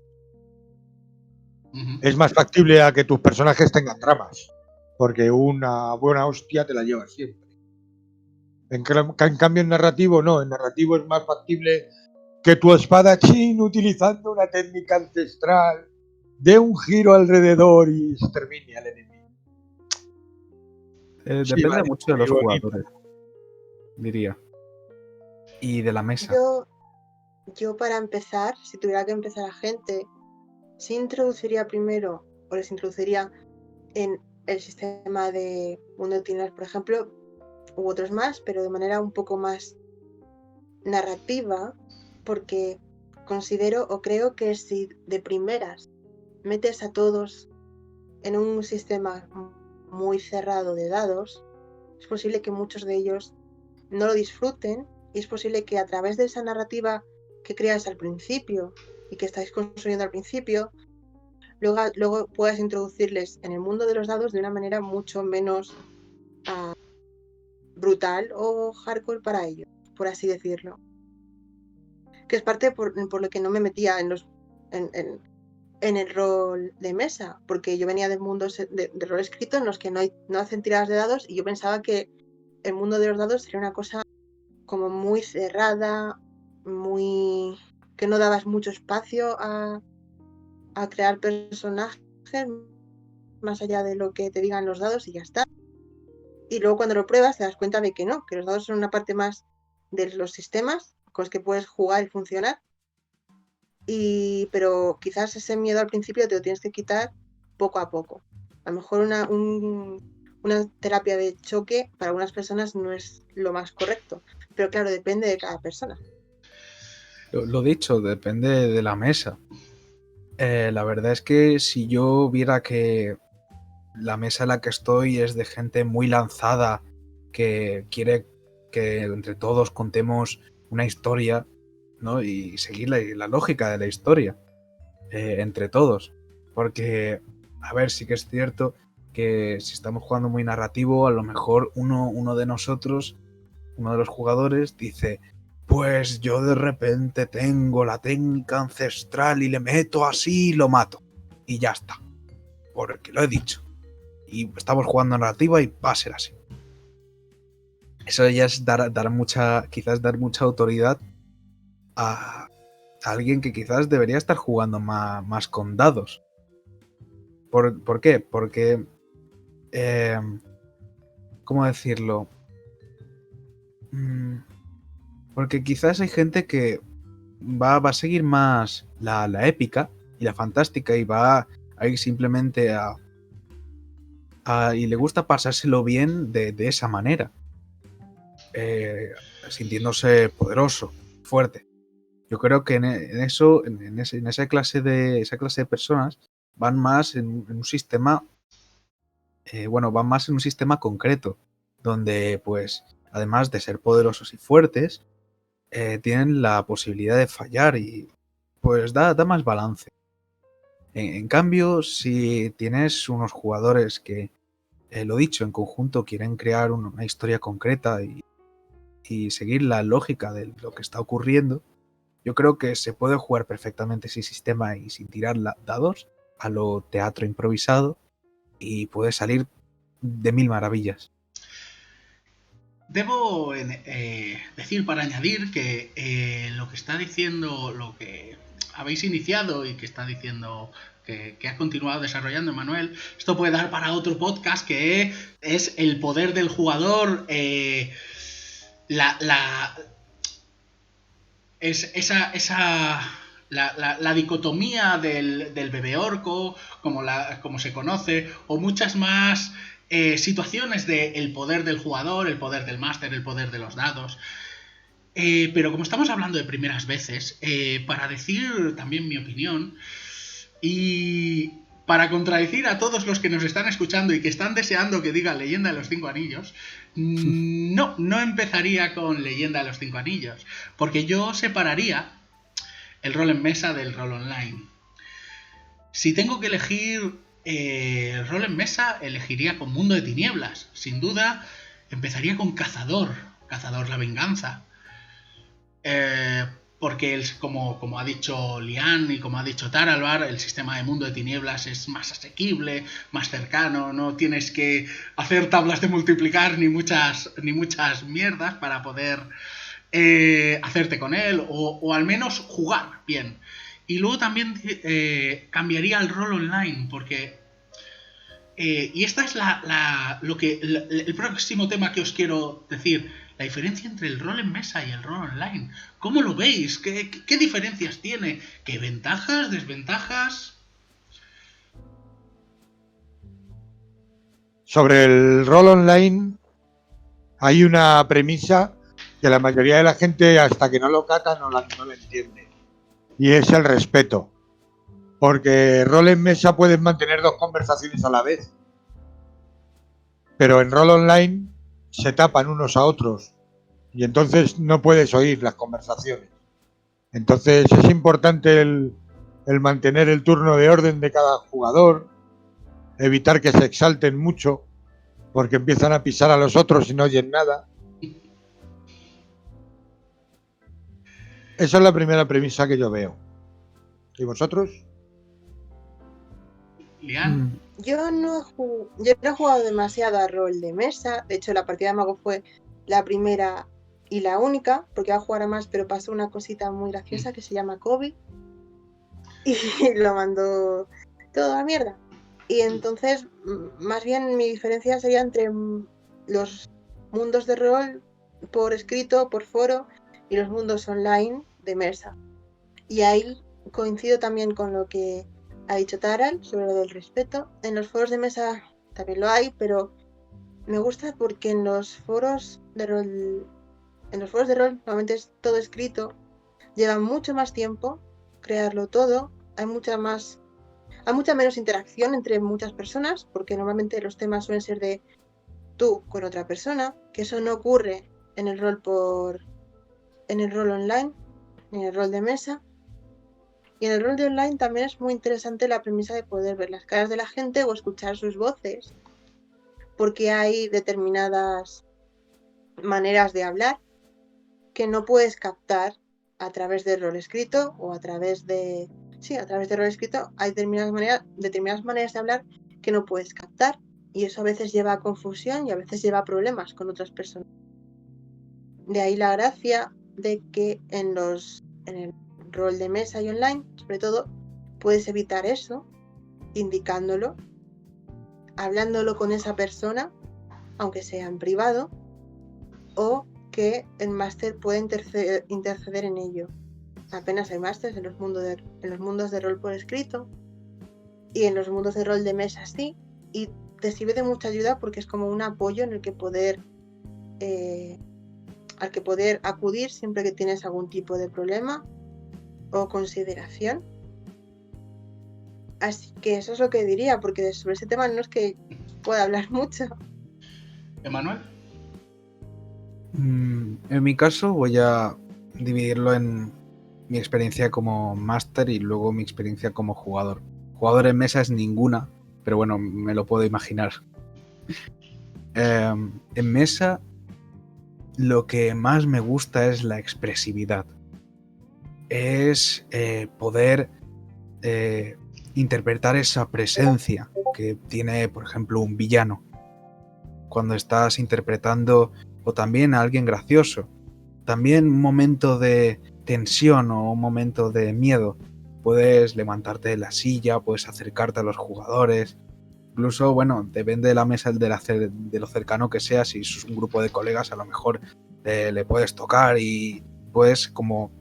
Es más factible a que tus personajes tengan dramas, porque una buena hostia te la llevas siempre. En cambio en narrativo no, en narrativo es más factible que tu espadachín, utilizando una técnica ancestral, dé un giro alrededor y extermine al enemigo. Depende mucho de los jugadores, diría. Y de la mesa. Yo para empezar, si tuviera que empezar a gente, sí introduciría primero, o les introduciría en el sistema de Mundo de Tinieblas, por ejemplo, u otros más, pero de manera un poco más narrativa, porque considero o creo que si de primeras metes a todos en un sistema muy cerrado de dados, es posible que muchos de ellos no lo disfruten y es posible que a través de esa narrativa que creas al principio y que estáis construyendo al principio, luego puedas introducirles en el mundo de los dados de una manera mucho menos brutal o hardcore para ellos, por así decirlo. Que es parte por lo que no me metía en el rol de mesa, porque yo venía de mundos de rol escrito en los que no hacen tiradas de dados y yo pensaba que el mundo de los dados sería una cosa como muy cerrada, que no dabas mucho espacio a crear personajes más allá de lo que te digan los dados y ya está. Y luego cuando lo pruebas te das cuenta de que no, que los dados son una parte más de los sistemas con los que puedes jugar y funcionar. Pero quizás ese miedo al principio te lo tienes que quitar poco a poco. A lo mejor una terapia de choque para algunas personas no es lo más correcto, pero claro, depende de cada persona. Lo dicho, depende de la mesa. La verdad es que si yo viera que la mesa en la que estoy es de gente muy lanzada, que quiere que entre todos contemos una historia, ¿no? Y seguir la lógica de la historia entre todos. Porque, a ver, sí que es cierto que si estamos jugando muy narrativo, a lo mejor uno de nosotros, uno de los jugadores, dice: Pues yo de repente tengo la técnica ancestral y le meto así y lo mato. Y ya está. Porque lo he dicho. Y estamos jugando narrativa y va a ser así. Eso ya es quizás dar mucha autoridad a alguien que quizás debería estar jugando más con dados. ¿Por qué? Porque... ¿cómo decirlo? Porque quizás hay gente que va a seguir más la épica y la fantástica y va a ir simplemente y le gusta pasárselo bien de esa manera. Sintiéndose poderoso, fuerte. Yo creo que en esa clase de personas van más en un sistema, van más en un sistema concreto, donde pues además de ser poderosos y fuertes, tienen la posibilidad de fallar y pues da más balance. En cambio, si tienes unos jugadores que, lo dicho, en conjunto quieren crear una historia concreta y seguir la lógica de lo que está ocurriendo, yo creo que se puede jugar perfectamente sin sistema y sin tirar dados a lo teatro improvisado y puede salir de mil maravillas. Debo decir para añadir que lo que está diciendo, lo que habéis iniciado y que está diciendo que ha continuado desarrollando Manuel, esto puede dar para otro podcast que es el poder del jugador, la dicotomía del bebé orco, como se conoce, o muchas más situaciones del poder del jugador, el poder del máster, el poder de los dados. Pero como estamos hablando de primeras veces, para decir también mi opinión y para contradecir a todos los que nos están escuchando y que están deseando que diga Leyenda de los 5 Anillos, no empezaría con Leyenda de los 5 Anillos, porque yo separaría el rol en mesa del rol online. Si tengo que elegir el rol en mesa, elegiría con Mundo de Tinieblas. Sin duda, empezaría con Cazador la Venganza. Porque como ha dicho Lian y como ha dicho Taralvar, el sistema de Mundo de Tinieblas es más asequible, más cercano, no tienes que hacer tablas de multiplicar ni muchas mierdas para poder hacerte con él o al menos jugar bien. Y luego también cambiaría el rol online porque y esta es el próximo tema que os quiero decir. La diferencia entre el rol en mesa y el rol online. ¿Cómo lo veis? ¿Qué diferencias tiene? ¿Qué ventajas, desventajas? Sobre el rol online hay una premisa que la mayoría de la gente, hasta que no lo cata, no la entiende. Y es el respeto. Porque rol en mesa puedes mantener 2 conversaciones a la vez. Pero en rol online se tapan unos a otros. Y entonces no puedes oír las conversaciones. Entonces es importante el mantener el turno de orden de cada jugador. Evitar que se exalten mucho. Porque empiezan a pisar a los otros y no oyen nada. Esa es la primera premisa que yo veo. ¿Y vosotros? Lian. Yo no he jugado demasiado a rol de mesa. De hecho, la partida de mago fue la primera y la única, porque iba a jugar a más, pero pasó una cosita muy graciosa que se llama COVID y lo mandó todo a la mierda. Y entonces, más bien mi diferencia sería entre los mundos de rol por escrito, por foro, y los mundos online de mesa. Y ahí coincido también con lo que ha dicho Taral sobre lo del respeto. En los foros de mesa también lo hay, pero me gusta porque en los foros de rol normalmente es todo escrito, lleva mucho más tiempo crearlo todo, hay mucha menos interacción entre muchas personas, porque normalmente los temas suelen ser de tú con otra persona, que eso no ocurre en el rol online, en el rol de mesa. Y en el rol de online también es muy interesante la premisa de poder ver las caras de la gente o escuchar sus voces, porque hay determinadas maneras de hablar que no puedes captar a través del rol escrito o a través de... Sí, a través del rol escrito hay determinadas maneras de hablar que no puedes captar y eso a veces lleva a confusión y a veces lleva a problemas con otras personas. De ahí la gracia de que en el rol de mesa y online, sobre todo, puedes evitar eso, indicándolo, hablándolo con esa persona, aunque sea en privado, o que el máster puede interceder en ello. Apenas hay másters en los mundos de rol por escrito y en los mundos de rol de mesa sí, y te sirve de mucha ayuda porque es como un apoyo en el que al que poder acudir siempre que tienes algún tipo de problema o consideración. Así que eso es lo que diría, porque sobre ese tema no es que pueda hablar mucho. ¿Emanuel? En mi caso voy a dividirlo en mi experiencia como máster y luego mi experiencia como jugador. Jugador en mesa es ninguna, pero bueno, me lo puedo imaginar. En mesa lo que más me gusta es la expresividad. Es poder interpretar esa presencia que tiene, por ejemplo, un villano. Cuando estás interpretando o también a alguien gracioso. También un momento de tensión o un momento de miedo. Puedes levantarte de la silla, puedes acercarte a los jugadores. Incluso, bueno, depende de la mesa de lo cercano que sea. Si es un grupo de colegas, a lo mejor le puedes tocar y puedes como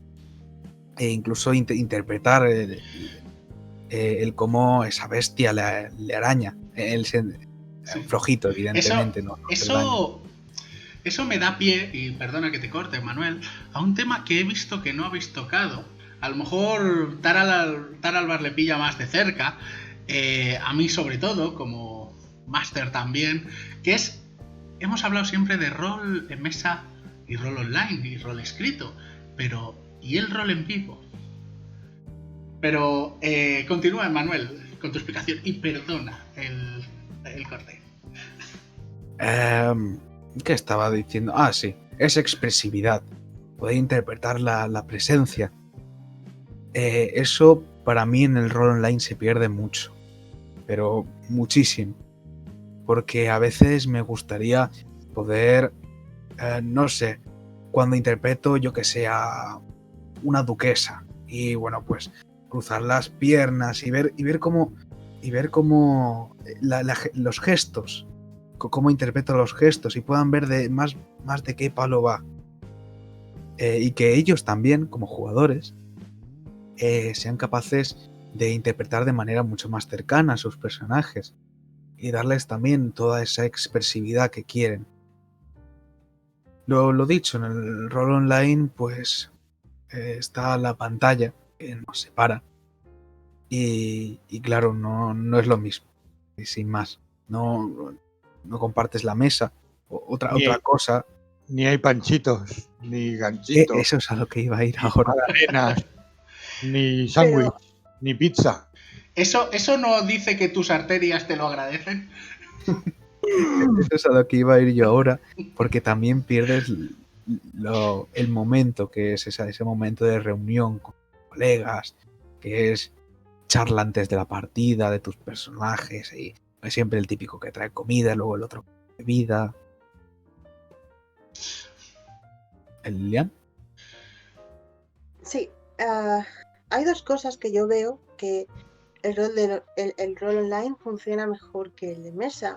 incluso interpretar el cómo esa bestia le araña. Sí. Flojito, evidentemente. Eso me da pie, y perdona que te corte, Manuel, a un tema que he visto que no habéis tocado. A lo mejor Taralbar le pilla más de cerca, a mí sobre todo, como máster también, que es, hemos hablado siempre de rol en mesa y rol online y rol escrito, pero ¿y el rol en vivo? Pero continúa, Manuel, con tu explicación y perdona el corte. ¿Qué estaba diciendo? Ah, sí, es expresividad. Poder interpretar la presencia. Eso para mí en el rol online se pierde mucho, pero muchísimo. Porque a veces me gustaría poder, no sé, cuando interpreto, yo que sé, a una duquesa y bueno, pues cruzar las piernas y ver cómo los gestos, cómo interpreto los gestos y puedan ver más de qué palo va. Y que ellos también, como jugadores, sean capaces de interpretar de manera mucho más cercana a sus personajes y darles también toda esa expresividad que quieren. Lo dicho, en el rol online, pues está la pantalla que nos separa y claro, no es lo mismo, y sin más. No compartes la mesa. Otra cosa. Ni hay panchitos, ni ganchitos. Eso es a lo que iba a ir ahora. Magdalenas, ni sándwich, ni pizza. ¿Eso no dice que tus arterias te lo agradecen? Eso es a lo que iba a ir yo ahora, porque también pierdes el momento que es ese momento de reunión con colegas, que es charla antes de la partida de tus personajes y siempre el típico que trae comida, luego el otro bebida. ¿El Lilian? Sí, hay dos cosas que yo veo que el rol online funciona mejor que el de mesa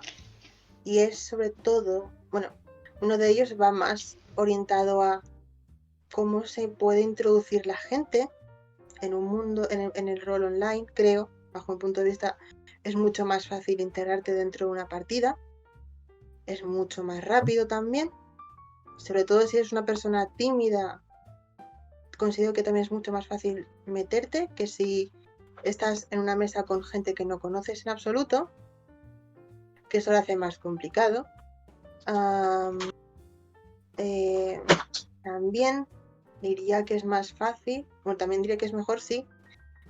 y es sobre todo, bueno, uno de ellos va más orientado a cómo se puede introducir la gente en un mundo, en el rol online. Creo, bajo mi punto de vista, es mucho más fácil integrarte dentro de una partida, es mucho más rápido también, sobre todo si eres una persona tímida. Considero que también es mucho más fácil meterte que si estás en una mesa con gente que no conoces en absoluto, que eso lo hace más complicado. También diría que es más fácil, bueno, también diría que es mejor si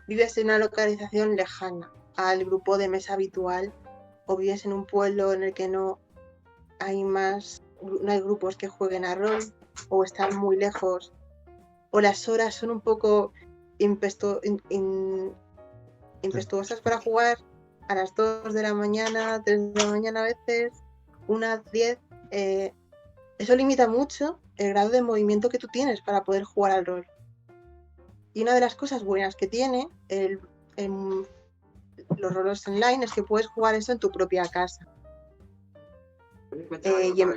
vives en una localización lejana al grupo de mesa habitual o vives en un pueblo en el que no hay grupos que jueguen a rol o están muy lejos, o las horas son un poco impetuosas para jugar a las 2 de la mañana, 3 de la mañana a veces, unas 10, eso limita mucho el grado de movimiento que tú tienes para poder jugar al rol. Y una de las cosas buenas que tiene los roles online es que puedes jugar eso en tu propia casa.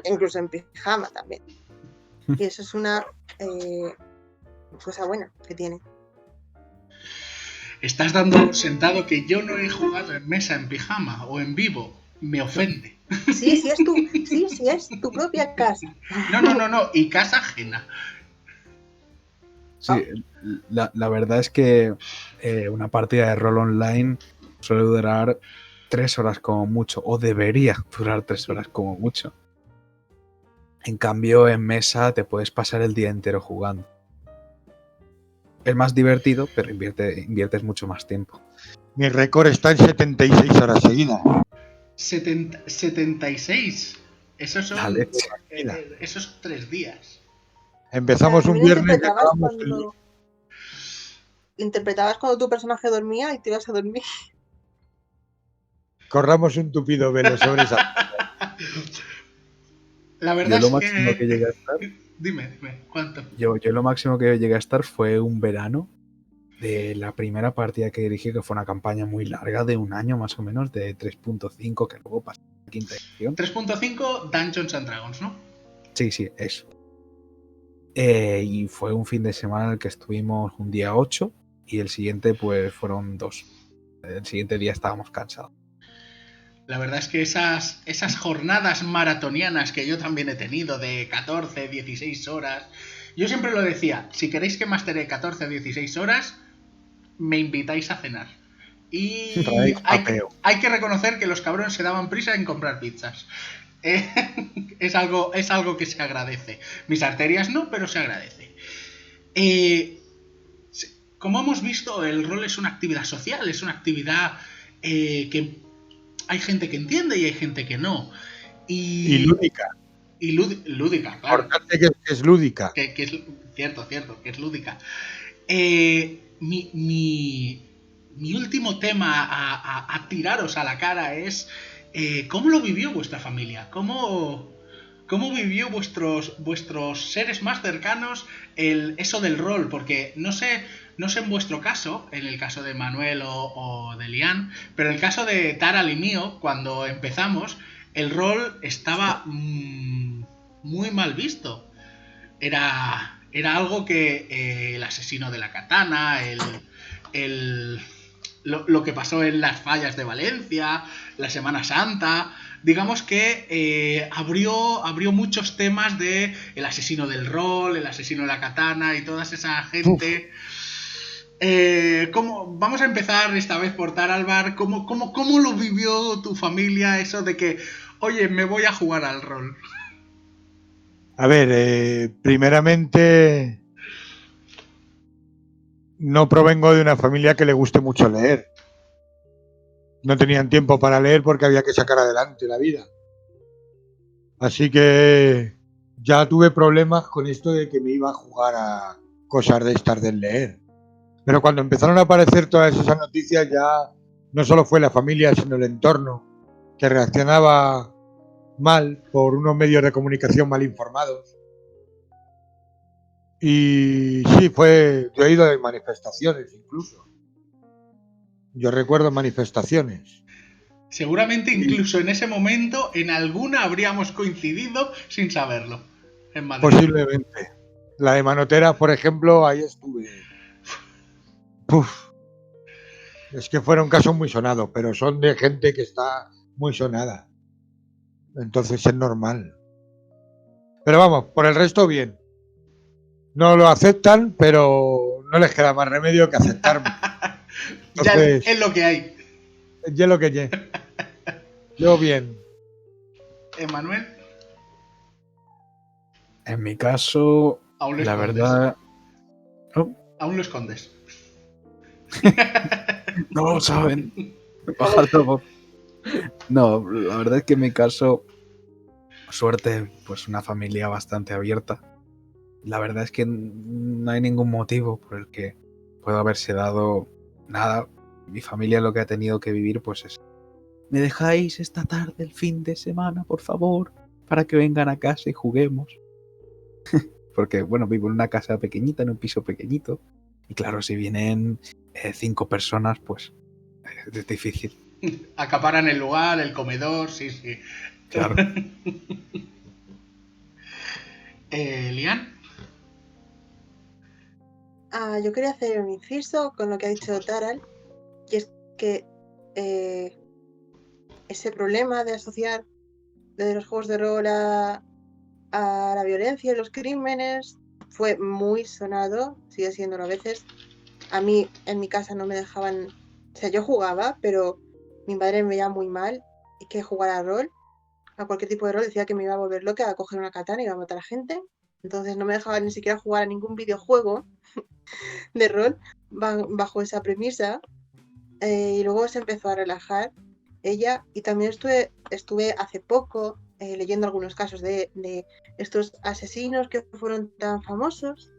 Incluso en pijama también. Y eso es una cosa buena que tiene. Estás dando sentado que yo no he jugado en mesa en pijama o en vivo. Me ofende. Sí, es tu propia casa. No. Y casa ajena. Sí, la verdad es que una partida de rol online suele durar 3 horas como mucho, o debería durar 3 horas como mucho. En cambio, en mesa te puedes pasar el día entero jugando. Es más divertido, pero inviertes mucho más tiempo. Mi récord está en 76 horas seguidas. 76. Esos son, esos 3 días. Empezamos un viernes y acabamos Interpretabas cuando tu personaje dormía y te ibas a dormir. Corramos un tupido velo sobre esa. La verdad yo lo es máximo que llegué a estar. Dime, ¿cuánto? Yo lo máximo que llegué a estar fue un verano de la primera partida que dirigí, que fue una campaña muy larga, de un año más o menos, de 3.5, que luego pasó a la quinta edición. 3.5 Dungeons and Dragons, ¿no? Sí, eso. Y fue un fin de semana en el que estuvimos un día 8 y el siguiente pues fueron 2. El siguiente día estábamos cansados. La verdad es que esas jornadas maratonianas que yo también he tenido de 14, 16 horas, yo siempre lo decía, si queréis que mastere 14 o 16 horas, me invitáis a cenar. Y hay que reconocer que los cabrones se daban prisa en comprar pizzas. Es algo que se agradece. Mis arterias no, pero se agradece. Como hemos visto, el rol es una actividad social, es una actividad que hay gente que entiende y hay gente que no. Y lúdica. Y lúdica, claro. Importante que es lúdica. Que es cierto, que es lúdica. Mi último tema a tiraros a la cara es ¿cómo lo vivió vuestra familia? ¿Cómo vivió vuestros seres más cercanos eso del rol? Porque no sé en vuestro caso, en el caso de Manuel o de Lian, pero en el caso de Taral y mío, cuando empezamos, el rol estaba muy mal visto. Era algo que el asesino de la katana, lo que pasó en las fallas de Valencia, la Semana Santa, digamos que abrió muchos temas de el asesino del rol, el asesino de la katana y toda esa gente. Vamos a empezar esta vez por Taralbar. ¿Cómo lo vivió tu familia eso de que, oye, me voy a jugar al rol? A ver, primeramente, no provengo de una familia que le guste mucho leer. No tenían tiempo para leer porque había que sacar adelante la vida. Así que ya tuve problemas con esto de que me iba a jugar a cosas de estas del leer. Pero cuando empezaron a aparecer todas esas noticias, ya no solo fue la familia, sino el entorno, que reaccionaba mal por unos medios de comunicación mal informados. Y sí, yo he ido a manifestaciones incluso. Yo recuerdo manifestaciones. Seguramente incluso en ese momento, en alguna habríamos coincidido sin saberlo. En Madrid. Posiblemente. La de Manoteras, por ejemplo, ahí estuve. Uf. Es que fueron casos muy sonados, pero son de gente que está muy sonada. Entonces es normal. Pero vamos, por el resto bien. No lo aceptan, pero no les queda más remedio que aceptarme. Entonces, ya es lo que hay. Ya es lo que hay. Yo bien. ¿Emanuel? En mi caso, la verdad... ¿Oh? Aún lo escondes. No lo saben. Baja la voz. No, la verdad es que en mi caso, suerte, pues una familia bastante abierta. la verdad es que no hay ningún motivo por el que pueda haberse dado nada. Mi familia lo que ha tenido que vivir pues es: ¿me dejáis esta tarde, el fin de semana, por favor, para que vengan a casa y juguemos? Porque, bueno, vivo en una casa pequeñita, en un piso pequeñito. Y claro, si vienen 5 personas, pues es difícil. Acaparan el lugar, el comedor, sí, sí. Claro. Lian. Yo quería hacer un inciso con lo que ha dicho Taral, y es que ese problema de asociar de los juegos de rol a la violencia y los crímenes fue muy sonado, sigue siéndolo a veces. A mí en mi casa no me dejaban, o sea, yo jugaba, pero mi madre me veía muy mal y que jugar a rol, a cualquier tipo de rol, decía que me iba a volver loca, a coger una katana y iba a matar a gente. Entonces no me dejaba ni siquiera jugar a ningún videojuego de rol bajo esa premisa. Y luego se empezó a relajar ella, y también estuve hace poco leyendo algunos casos de estos asesinos que fueron tan famosos,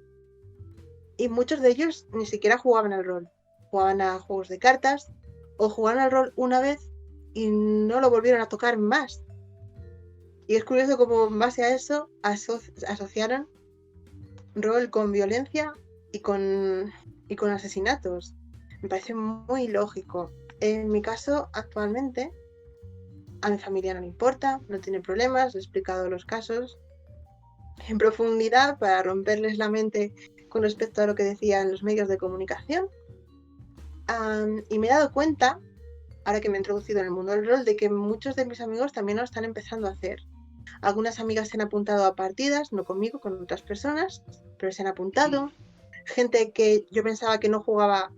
y muchos de ellos ni siquiera jugaban al rol, jugaban a juegos de cartas o jugaban al rol una vez y no lo volvieron a tocar más. Y es curioso cómo en base a eso asociaron rol con violencia y con asesinatos. Me parece muy lógico. En mi caso, actualmente, a mi familia no le importa, no tiene problemas, le he explicado los casos en profundidad para romperles la mente con respecto a lo que decían los medios de comunicación. Y me he dado cuenta, ahora que me he introducido en el mundo del rol, de que muchos de mis amigos también lo están empezando a hacer. Algunas amigas se han apuntado a partidas, no conmigo, con otras personas, pero se han apuntado. Gente que yo pensaba que no jugaba,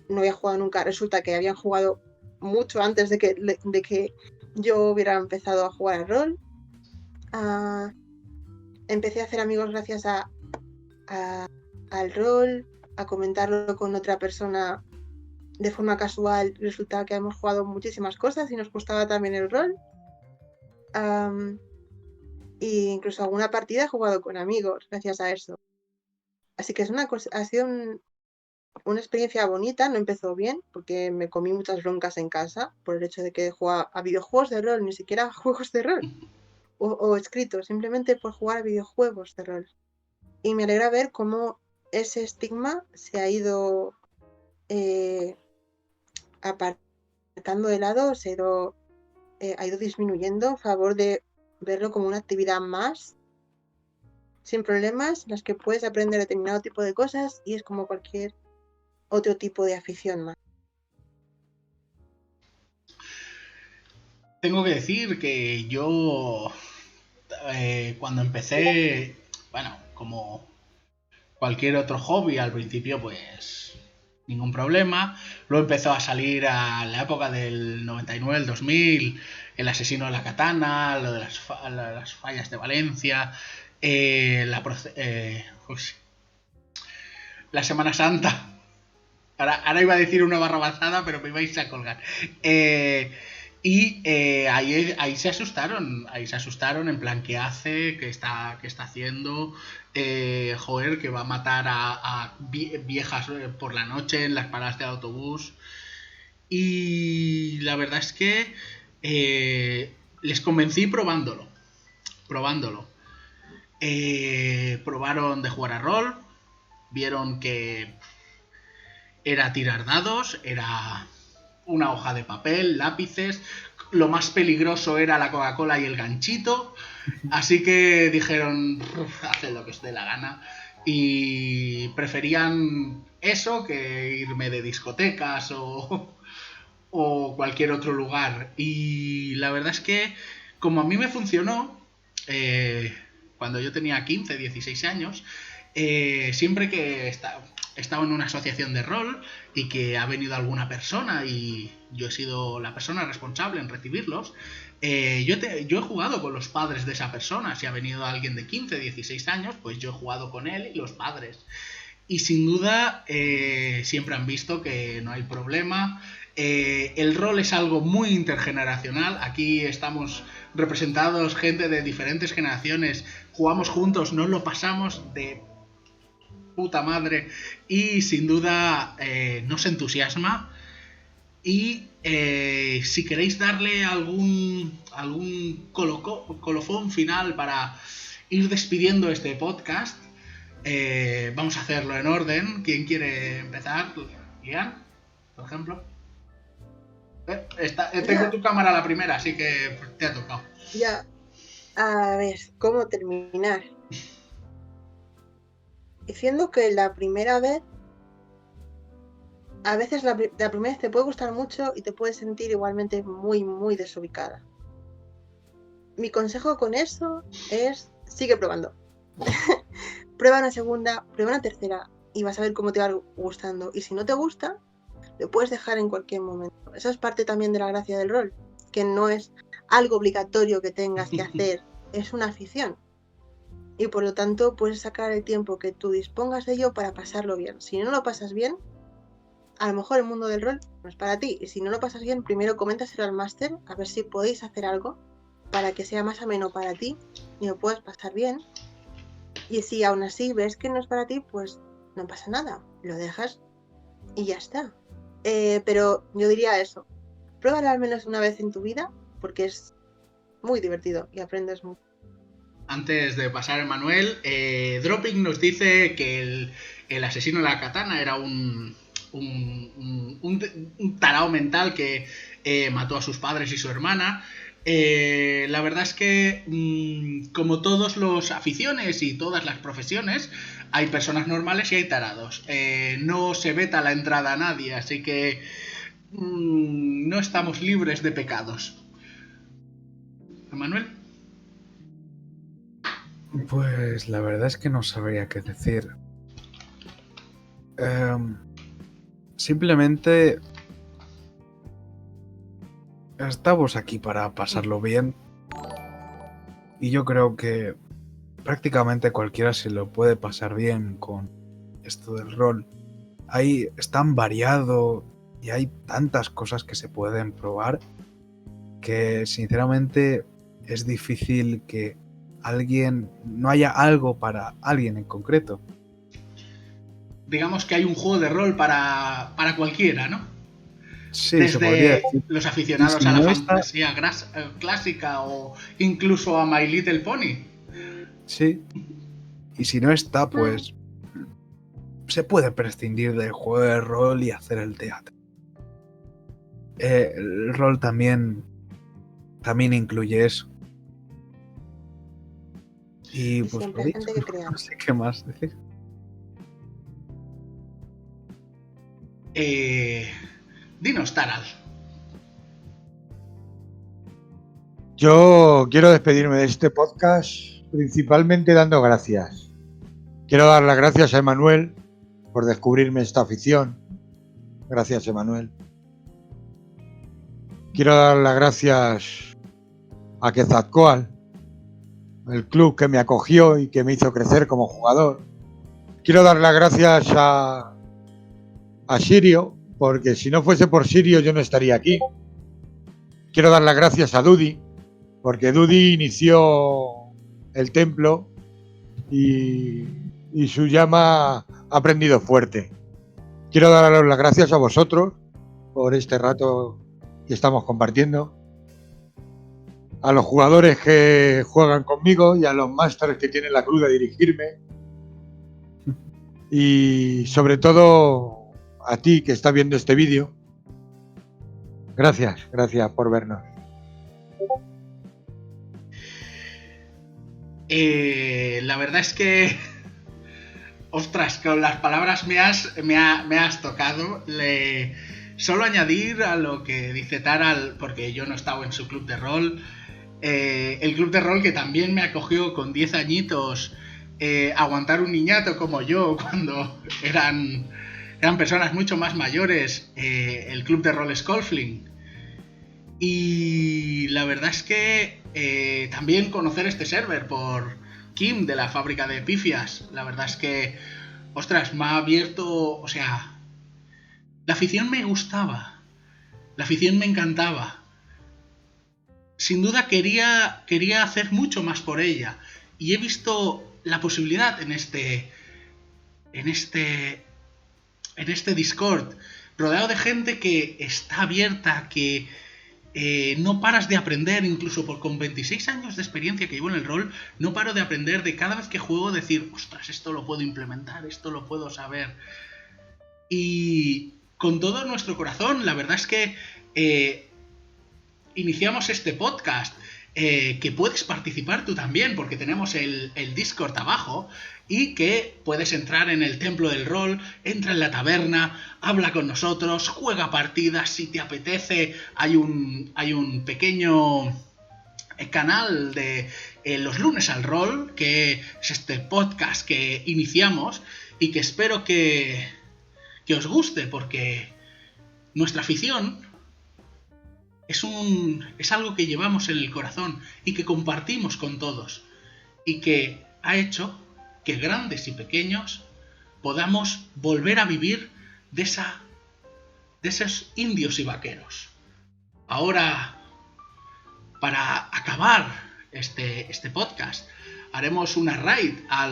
no había jugado nunca, resulta que habían jugado mucho antes de que yo hubiera empezado a jugar al rol. Empecé a hacer amigos gracias al rol, a comentarlo con otra persona de forma casual. Resultaba que hemos jugado muchísimas cosas y nos gustaba también el rol. Y incluso alguna partida he jugado con amigos gracias a eso. Así que ha sido una experiencia bonita. No empezó bien porque me comí muchas broncas en casa por el hecho de que jugaba a videojuegos de rol, ni siquiera a juegos de rol o escritos, simplemente por jugar a videojuegos de rol. Y me alegra ver cómo ese estigma se ha ido apartando de lado, ha ido disminuyendo a favor de verlo como una actividad más, sin problemas, en las que puedes aprender determinado tipo de cosas y es como cualquier otro tipo de afición más. Tengo que decir que yo, cuando empecé, bueno, como cualquier otro hobby, al principio pues ningún problema. Luego empezó a salir a la época del 99, el 2000, el asesino de la katana, lo de las fallas de Valencia, la Semana Santa. Ahora iba a decir una barrabasada, pero me ibais a colgar. Ahí se asustaron, en plan, ¿qué hace? ¿Qué está haciendo? Joder, que va a matar a viejas por la noche en las paradas de autobús. Y la verdad es que les convencí probándolo. Probaron de jugar a rol, vieron que era tirar dados, era una hoja de papel, lápices. Lo más peligroso era la Coca-Cola y el ganchito. Así que dijeron, haced lo que os dé la gana. Y preferían eso que irme de discotecas o cualquier otro lugar. Y la verdad es que, como a mí me funcionó, cuando yo tenía 15, 16 años, siempre que estaba en una asociación de rol y que ha venido alguna persona y yo he sido la persona responsable en recibirlos, yo he jugado con los padres de esa persona. Si ha venido alguien de 15, 16 años, pues yo he jugado con él y los padres. Y sin duda siempre han visto que no hay problema. El rol es algo muy intergeneracional. Aquí estamos representados gente de diferentes generaciones, jugamos juntos, nos lo pasamos de puta madre y sin duda nos entusiasma. Y si queréis darle algún colofón final para ir despidiendo este podcast, vamos a hacerlo en orden. ¿Quién quiere empezar? Ian, por ejemplo. Tengo tu cámara la primera, así que te ha tocado. Ya. A ver, ¿cómo terminar? Diciendo que la primera vez, a veces la primera vez te puede gustar mucho y te puedes sentir igualmente muy, muy desubicada. Mi consejo con eso es, sigue probando. Prueba una segunda, prueba una tercera y vas a ver cómo te va gustando. Y si no te gusta, lo puedes dejar en cualquier momento. Eso es parte también de la gracia del rol, que no es algo obligatorio que tengas que hacer, es una afición. Y por lo tanto puedes sacar el tiempo que tú dispongas de ello para pasarlo bien. Si no lo pasas bien, a lo mejor el mundo del rol no es para ti. Y si no lo pasas bien, primero coméntaselo al máster a ver si podéis hacer algo para que sea más ameno para ti y lo puedas pasar bien. Y si aún así ves que no es para ti, pues no pasa nada, lo dejas y ya está. Pero yo diría eso, pruébalo al menos una vez en tu vida porque es muy divertido y aprendes mucho. Antes de pasar a Manuel, Dropping nos dice que el asesino de la katana era un tarao mental que mató a sus padres y su hermana. La verdad es que, como todas las aficiones y todas las profesiones, hay personas normales y hay tarados. No se veta la entrada a nadie, así que no estamos libres de pecados. ¿Manuel? Pues la verdad es que no sabría qué decir. Simplemente estamos aquí para pasarlo bien. Y yo creo que prácticamente cualquiera se lo puede pasar bien con esto del rol. Ahí es tan variado y hay tantas cosas que se pueden probar que sinceramente es difícil que no haya algo para alguien en concreto. Digamos que hay un juego de rol para cualquiera, ¿no? Sí, se podría Desde decir. los aficionados si a la no fantasía clásica o incluso a My Little Pony. Sí. Y si no está, pues se puede prescindir del juego de rol y hacer el teatro. El rol también incluye eso. Y pues siempre lo hay dicho, gente que crea. no sé qué más decir. Dinos, Taral. Yo quiero despedirme de este podcast principalmente dando gracias. Quiero dar las gracias a Emanuel por descubrirme esta afición. Gracias, Emanuel. Quiero dar las gracias a Quetzalcóatl, el club que me acogió y que me hizo crecer como jugador. Quiero dar las gracias a Sirio, porque si no fuese por Sirio yo no estaría aquí. Quiero dar las gracias a Dudi, porque Dudi inició el templo y su llama ha prendido fuerte. Quiero daros las gracias a vosotros por este rato que estamos compartiendo, a los jugadores que juegan conmigo y a los másters que tienen la cruz de dirigirme, y sobre todo a ti que estás viendo este vídeo. Gracias por vernos. La verdad es que, ostras, con las palabras me has tocado. Solo añadir a lo que dice Taral, porque yo no he estado en su club de rol. El club de rol que también me acogió con 10 añitos, aguantar un niñato como yo cuando eran personas mucho más mayores, el club de rol Skolfling. Y la verdad es que también conocer este server por Kim de la fábrica de pifias, la verdad es que, ostras, me ha abierto, o sea, la afición me gustaba, la afición me encantaba. sin duda quería hacer mucho más por ella. Y he visto la posibilidad en este Discord, rodeado de gente que está abierta, que no paras de aprender, incluso con 26 años de experiencia que llevo en el rol, no paro de aprender de cada vez que juego, decir, ostras, esto lo puedo implementar, esto lo puedo saber. Y con todo nuestro corazón, la verdad es que iniciamos este podcast, que puedes participar tú también, porque tenemos el Discord abajo, y que puedes entrar en el Templo del Rol, entra en la taberna, habla con nosotros, juega partidas, si te apetece. Hay un pequeño canal de los lunes al rol, que es este podcast que iniciamos y que espero que os guste, porque nuestra afición es algo que llevamos en el corazón y que compartimos con todos, y que ha hecho que grandes y pequeños podamos volver a vivir de esos indios y vaqueros. Ahora, para acabar este podcast, haremos una raid a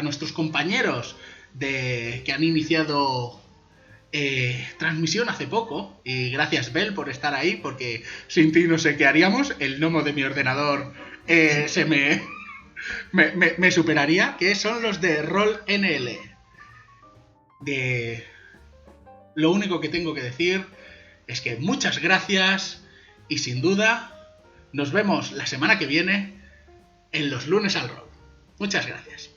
nuestros compañeros que han iniciado transmisión hace poco, y gracias, Bel, por estar ahí, porque sin ti no sé qué haríamos. El gnomo de mi ordenador me superaría, que son los de Roll NL. Lo único que tengo que decir es que muchas gracias, y sin duda nos vemos la semana que viene en los lunes al rol. Muchas gracias.